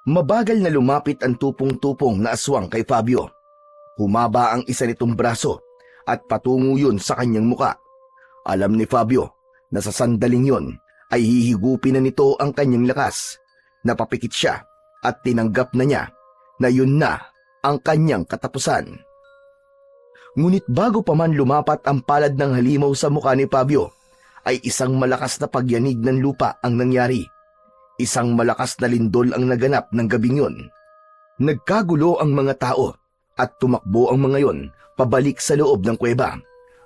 Mabagal na lumapit ang tupong-tupong na aswang kay Fabio. Humaba ang isa nitong braso at patungo yun sa kanyang muka. Alam ni Fabio na sa sandaling yon ay hihigupin na nito ang kanyang lakas. Napapikit siya at tinanggap na niya na yun na ang kanyang katapusan. Ngunit bago pa man lumapat ang palad ng halimaw sa mukha ni Fabio, ay isang malakas na pagyanig ng lupa ang nangyari. Isang malakas na lindol ang naganap ng gabing yun. Nagkagulo ang mga tao at tumakbo ang mga yon pabalik sa loob ng kuweba.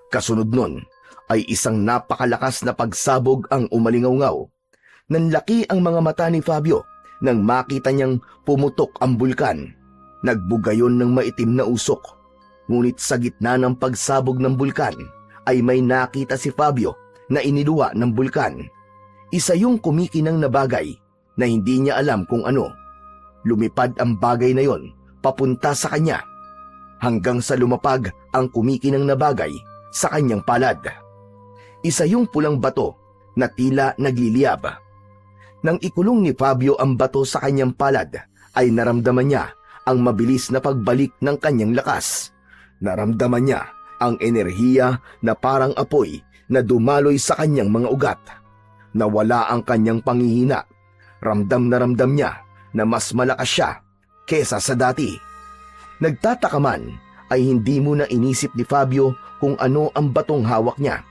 Kasunod nun ay isang napakalakas na pagsabog ang umalingaw-ngaw. Nanlaki ang mga mata ni Fabio nang makita niyang pumutok ang bulkan. Nagbugayon ng maitim na usok. Ngunit sa gitna ng pagsabog ng bulkan ay may nakita si Fabio na iniluwa ng bulkan. Isa yung kumikinang na bagay na hindi niya alam kung ano. Lumipad ang bagay na yon papunta sa kanya hanggang sa lumapag ang kumikinang na bagay sa kanyang palad. Isa yung pulang bato na tila nagliliyab. Nang ikulong ni Fabio ang bato sa kanyang palad, ay naramdaman niya ang mabilis na pagbalik ng kanyang lakas. Naramdaman niya ang enerhiya na parang apoy na dumaloy sa kanyang mga ugat. Nawala ang kanyang panghihina. Ramdam na ramdam niya na mas malakas siya kesa sa dati. Nagtataka man ay hindi muna inisip ni Fabio kung ano ang batong hawak niya.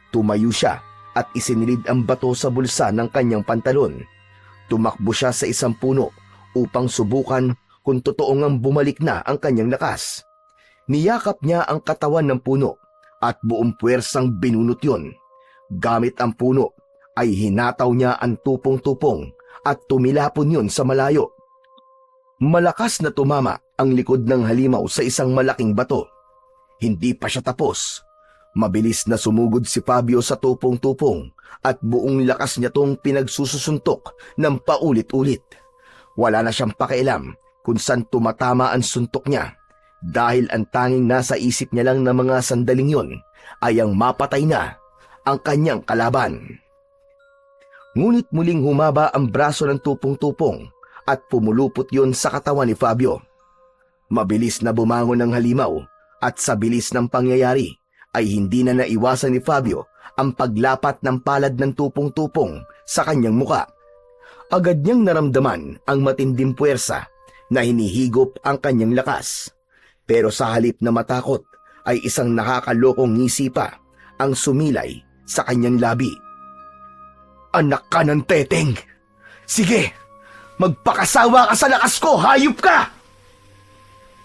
Tumayo siya at isinilid ang bato sa bulsa ng kanyang pantalon. Tumakbo siya sa isang puno upang subukan kung totoo ngang bumalik na ang kanyang lakas. Niyakap niya ang katawan ng puno at buong puwersang binunot yon. Gamit ang puno ay hinataw niya ang tupong-tupong at tumilapon yon sa malayo. Malakas na tumama ang likod ng halimaw sa isang malaking bato. Hindi pa siya tapos. Mabilis na sumugod si Fabio sa tupong-tupong at buong lakas niya tong pinagsusuntok ng paulit-ulit. Wala na siyang pakialam kung saan tumatama ang suntok niya dahil ang tanging nasa isip niya lang na mga sandaling yon ay ang mapatay na ang kanyang kalaban. Ngunit muling humaba ang braso ng tupong-tupong at pumulupot yon sa katawan ni Fabio. Mabilis na bumangon ang halimaw at sa bilis ng pangyayari ay hindi na naiwasan ni Fabio ang paglapat ng palad ng tupong-tupong sa kanyang muka. Agad niyang naramdaman ang matinding puwersa na hinihigop ang kanyang lakas. Pero sa halip na matakot ay isang nakakalokong ngisi pa ang sumilay sa kanyang labi. Anak ka ng teteng! Sige! Magpakasawa ka sa lakas ko! Hayop ka!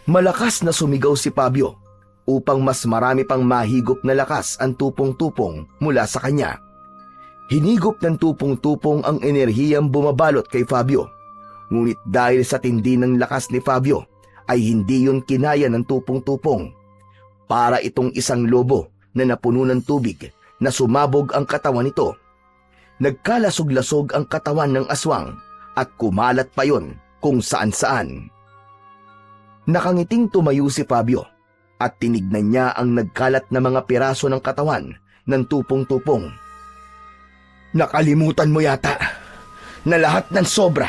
Malakas na sumigaw si Fabio upang mas marami pang mahigop na lakas ang tupong-tupong mula sa kanya. Hinigop ng tupong-tupong ang enerhiyang bumabalot kay Fabio. Ngunit dahil sa tindi ng lakas ni Fabio, ay hindi yun kinaya ng tupong-tupong. Para itong isang lobo na napuno ng tubig na sumabog ang katawan nito. Nagkalasog-lasog ang katawan ng aswang at kumalat pa yon kung saan-saan. Nakangiting tumayo si Fabio at tinignan niya ang nagkalat na mga piraso ng katawan ng tupong-tupong. Nakalimutan mo yata na lahat ng sobra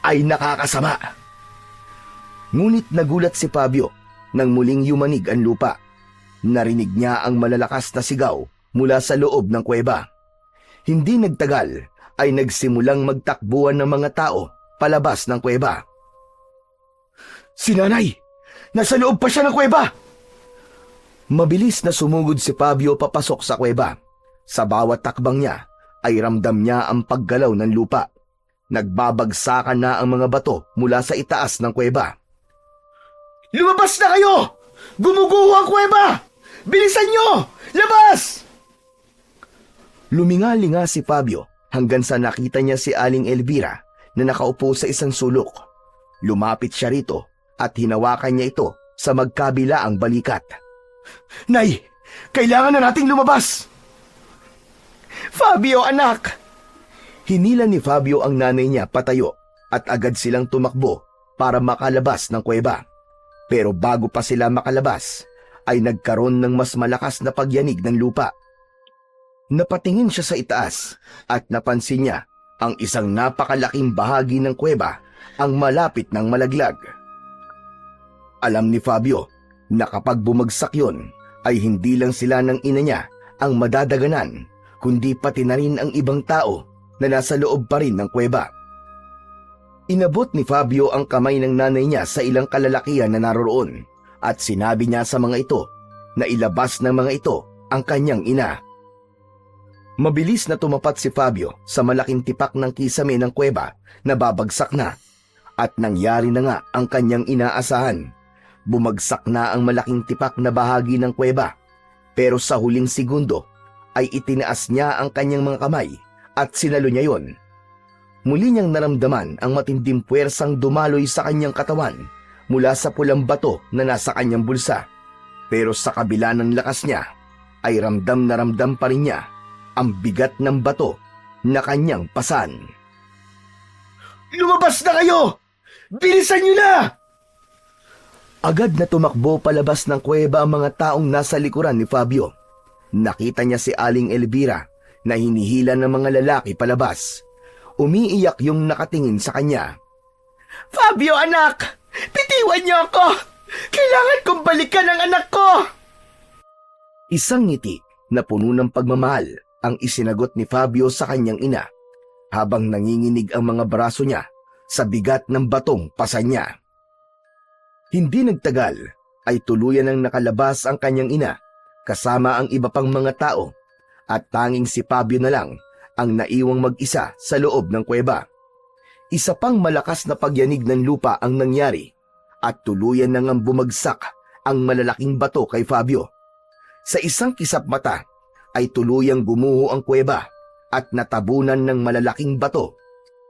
ay nakakasama. Ngunit nagulat si Fabio nang muling yumanig ang lupa. Narinig niya ang malalakas na sigaw mula sa loob ng kuweba. Hindi nagtagal ay nagsimulang magtakbuhan ng mga tao palabas ng kuweba. Si nanay! Nasa loob pa siya ng kuweba! Mabilis na sumugod si Fabio papasok sa kuweba. Sa bawat takbang niya ay ramdam niya ang paggalaw ng lupa. Nagbabagsakan na ang mga bato mula sa itaas ng kuweba. Lumabas na kayo! Gumuguho ang kuweba! Bilisan nyo! Labas! Luminga-linga si Fabio hanggang sa nakita niya si Aling Elvira na nakaupo sa isang sulok. Lumapit siya rito at hinawakan niya ito sa magkabilaang balikat. Nay! Kailangan na nating lumabas! Fabio, anak! Hinila ni Fabio ang nanay niya patayo at agad silang tumakbo para makalabas ng kuweba. Pero bago pa sila makalabas, ay nagkaroon ng mas malakas na pagyanig ng lupa. Napatingin siya sa itaas at napansin niya ang isang napakalaking bahagi ng kuweba ang malapit ng malaglag. Alam ni Fabio na kapag bumagsak yon ay hindi lang sila ng ina niya ang madadaganan, kundi pati na rin ang ibang tao na nasa loob pa rin ng kuweba. Inabot ni Fabio ang kamay ng nanay niya sa ilang kalalakihan na naroroon at sinabi niya sa mga ito na ilabas ng mga ito ang kanyang ina. Mabilis na tumapat si Fabio sa malaking tipak ng kisame ng kuweba na babagsak na at nangyari na nga ang kanyang inaasahan. Bumagsak na ang malaking tipak na bahagi ng kuweba pero sa huling segundo ay itinaas niya ang kanyang mga kamay at sinalo niya yon. Muli niyang naramdaman ang matinding puwersang dumaloy sa kanyang katawan mula sa pulang bato na nasa kanyang bulsa. Pero sa kabila ng lakas niya, ay ramdam na ramdam pa rin niya ang bigat ng bato na kanyang pasan. Lumabas na kayo! Bilisan niyo na! Agad na tumakbo palabas ng kuweba ang mga taong nasa likuran ni Fabio. Nakita niya si Aling Elvira na hinihila ng mga lalaki palabas. Umiiyak yung nakatingin sa kanya. Fabio, anak! Bitiwan niyo ako! Kailangan kong balikan ang anak ko! Isang ngiti na puno ng pagmamahal ang isinagot ni Fabio sa kanyang ina habang nanginginig ang mga braso niya sa bigat ng batong pasan niya. Hindi nagtagal ay tuluyan ang nakalabas ang kanyang ina kasama ang iba pang mga tao at tanging si Fabio na lang ang naiwang mag-isa sa loob ng kuweba. Isa pang malakas na pagyanig ng lupa ang nangyari at tuluyan nang bumagsak ang malalaking bato kay Fabio. Sa isang kisap mata ay tuluyang gumuho ang kuweba at natabunan ng malalaking bato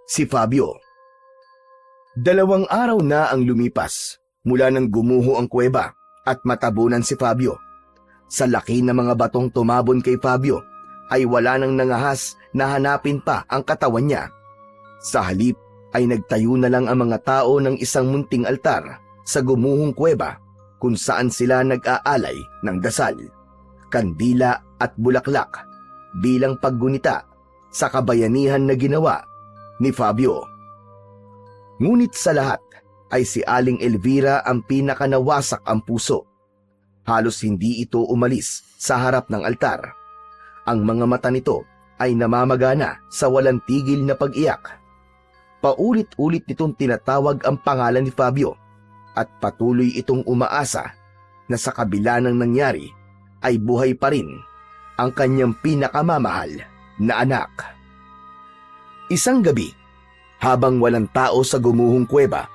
si Fabio. 2 araw na ang lumipas mula nang gumuho ang kuweba at matabunan si Fabio. Sa laki ng mga batong tumabon kay Fabio ay wala nang nangahas na hanapin pa ang katawan niya. Sa halip ay nagtayo na lang ang mga tao ng isang munting altar sa gumuhong kuweba kung saan sila nag-aalay ng dasal, kandila at bulaklak bilang paggunita sa kabayanihan na ginawa ni Fabio. Ngunit sa lahat ay si Aling Elvira ang pinakanawasak ang puso. Halos hindi ito umalis sa harap ng altar. Ang mga mata nito ay namamagana sa walang tigil na pag-iyak. Paulit-ulit nitong tinatawag ang pangalan ni Fabio at patuloy itong umaasa na sa kabila ng nangyari ay buhay pa rin ang kanyang pinakamamahal na anak. Isang gabi, habang walang tao sa gumuhong kuweba,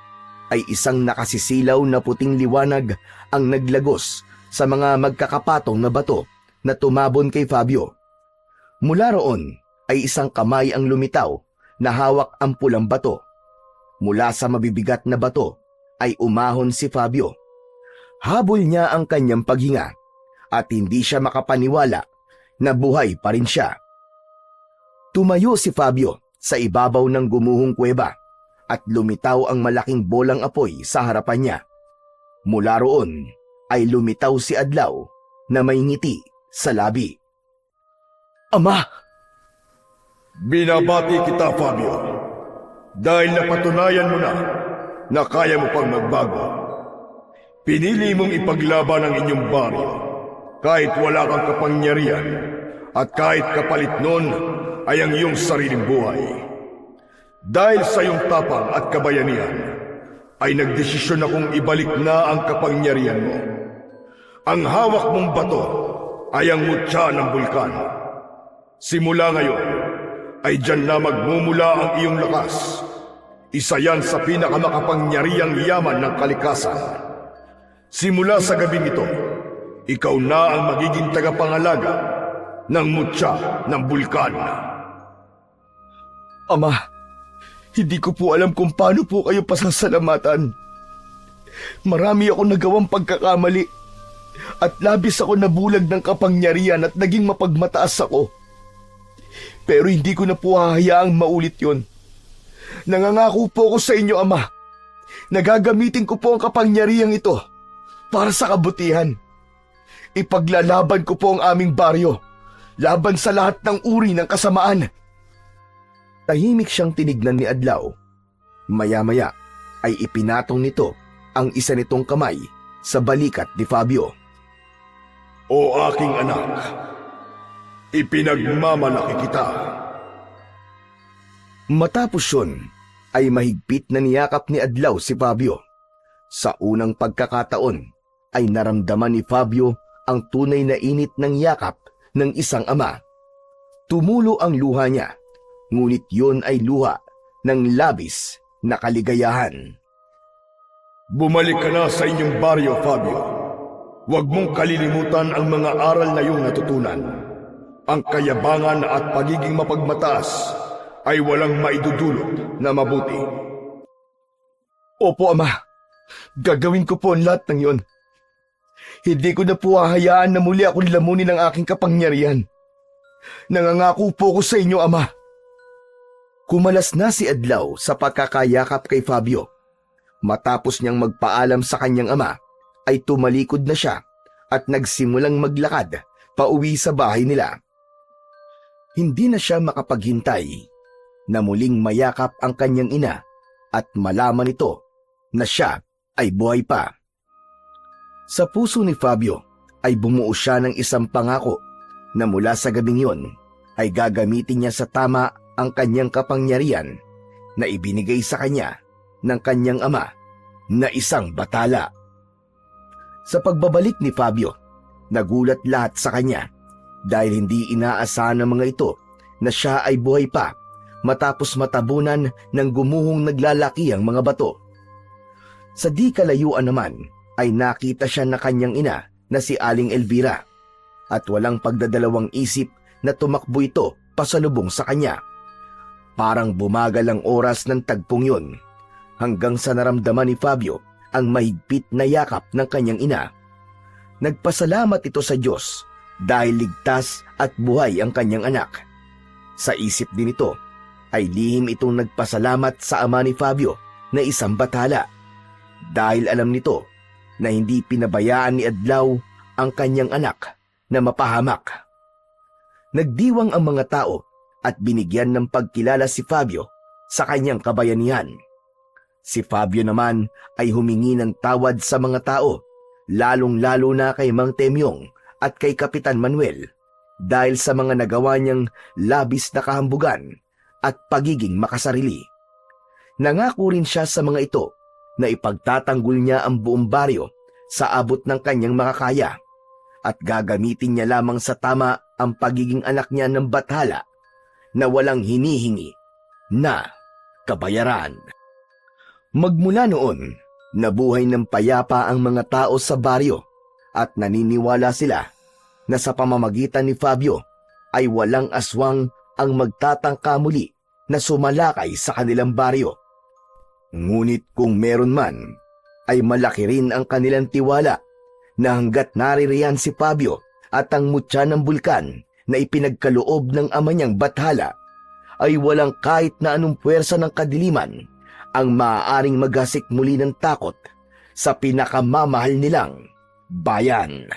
ay isang nakasisilaw na puting liwanag ang naglagos sa mga magkakapatong na bato na tumabon kay Fabio. Mula roon ay isang kamay ang lumitaw na hawak ang pulang bato. Mula sa mabibigat na bato ay umahon si Fabio. Habol niya ang kanyang paghinga at hindi siya makapaniwala na buhay pa rin siya. Tumayo si Fabio sa ibabaw ng gumuhong kuweba at lumitaw ang malaking bolang apoy sa harapan niya. Mula roon ay lumitaw si Adlaw na may ngiti sa labi. Ama! Binabati kita, Fabio, dahil napatunayan mo na kaya mo pang magbago. Pinili mong ipaglaban ang inyong baryo kahit wala kang kapangyarihan at kahit kapalit nun ay ang iyong sariling buhay. Dahil sa iyong tapang at kabayanihan ay nagdesisyon akong ibalik na ang kapangyarihan mo. Ang hawak mong bato ay ang mutya ng bulkan. Simula ngayon ay diyan na magmumula ang iyong lakas. Isa yan sa pinakamakapangyarihang yaman ng kalikasan. Simula sa gabing ito, ikaw na ang magiging tagapangalaga ng mutya ng bulkan. Ama, hindi ko po alam kung paano po kayo pasasalamatan. Marami akong nagawang pagkakamali at labis ako nabulag ng kapangyarihan at naging mapagmataas ako. Pero hindi ko na po hahayaang maulit yon. Nangangako po ako sa inyo, Ama, na gagamitin ko po ang kapangyarihang ito para sa kabutihan. Ipaglalaban ko po ang aming baryo laban sa lahat ng uri ng kasamaan. Tahimik siyang tinignan ni Adlaw. Maya-maya ay ipinatong nito ang isa nitong kamay sa balikat ni Fabio. O aking anak, ipinagmamalaki kita. Matapos yun, ay mahigpit na niyakap ni Adlaw si Fabio. Sa unang pagkakataon, ay naramdaman ni Fabio ang tunay na init ng yakap ng isang ama. Tumulo ang luha niya, ngunit yun ay luha ng labis na kaligayahan. Bumalik ka na sa inyong baryo, Fabio. Huwag mong kalilimutan ang mga aral na iyong natutunan. Ang kayabangan at pagiging mapagmataas ay walang maidudulot na mabuti. Opo, Ama. Gagawin ko po ang lahat ng yon. Hindi ko na po hahayaan na muli akong lamunin ang aking kapangyarihan. Nangangako po ko sa inyo, Ama. Kumalas na si Adlaw sa pagkakayakap kay Fabio. Matapos niyang magpaalam sa kanyang ama, ay tumalikod na siya at nagsimulang maglakad pauwi sa bahay nila. Hindi na siya makapaghintay na muling mayakap ang kanyang ina at malaman nito na siya ay buhay pa. Sa puso ni Fabio ay bumuo siya ng isang pangako na mula sa gabing yon ay gagamitin niya sa tama ang kanyang kapangyarihan na ibinigay sa kanya ng kanyang ama na isang batala. Sa pagbabalik ni Fabio, nagulat lahat sa kanya dahil hindi inaasahan ng mga ito na siya ay buhay pa matapos matabunan ng gumuhong naglalaki ang mga bato. Sa di kalayuan naman ay nakita siya na kanyang ina na si Aling Elvira at walang pagdadalawang isip na tumakbo ito pasalubong sa kanya. Parang bumagal ang oras ng tagpong yun hanggang sa naramdaman ni Fabio ang mahigpit na yakap ng kanyang ina. Nagpasalamat ito sa Diyos dahil ligtas at buhay ang kanyang anak. Sa isip din ito ay lihim itong nagpasalamat sa ama ni Fabio na isang bathala dahil alam nito na hindi pinabayaan ni Adlaw ang kanyang anak na mapahamak. Nagdiwang ang mga tao at binigyan ng pagkilala si Fabio sa kanyang kabayanihan. Si Fabio naman ay humingi ng tawad sa mga tao, lalong-lalo na kay Mang Temyong at kay Kapitan Manuel dahil sa mga nagawa niyang labis na kahambugan at pagiging makasarili. Nangako rin siya sa mga ito na ipagtatanggol niya ang buong baryo sa abot ng kanyang makakaya at gagamitin niya lamang sa tama ang pagiging anak niya ng bathala na walang hinihingi na kabayaran. Magmula noon, nabuhay ng payapa ang mga tao sa baryo at naniniwala sila na sa pamamagitan ni Fabio ay walang aswang ang magtatangka muli na sumalakay sa kanilang baryo. Ngunit kung meron man, ay malaki rin ang kanilang tiwala na hanggat naririyan si Fabio at ang mutya ng bulkan na ipinagkaloob ng ama niyang bathala, ay walang kahit na anong puwersa ng kadiliman ang maaaring maghasik muli ng takot sa pinakamamahal nilang bayan.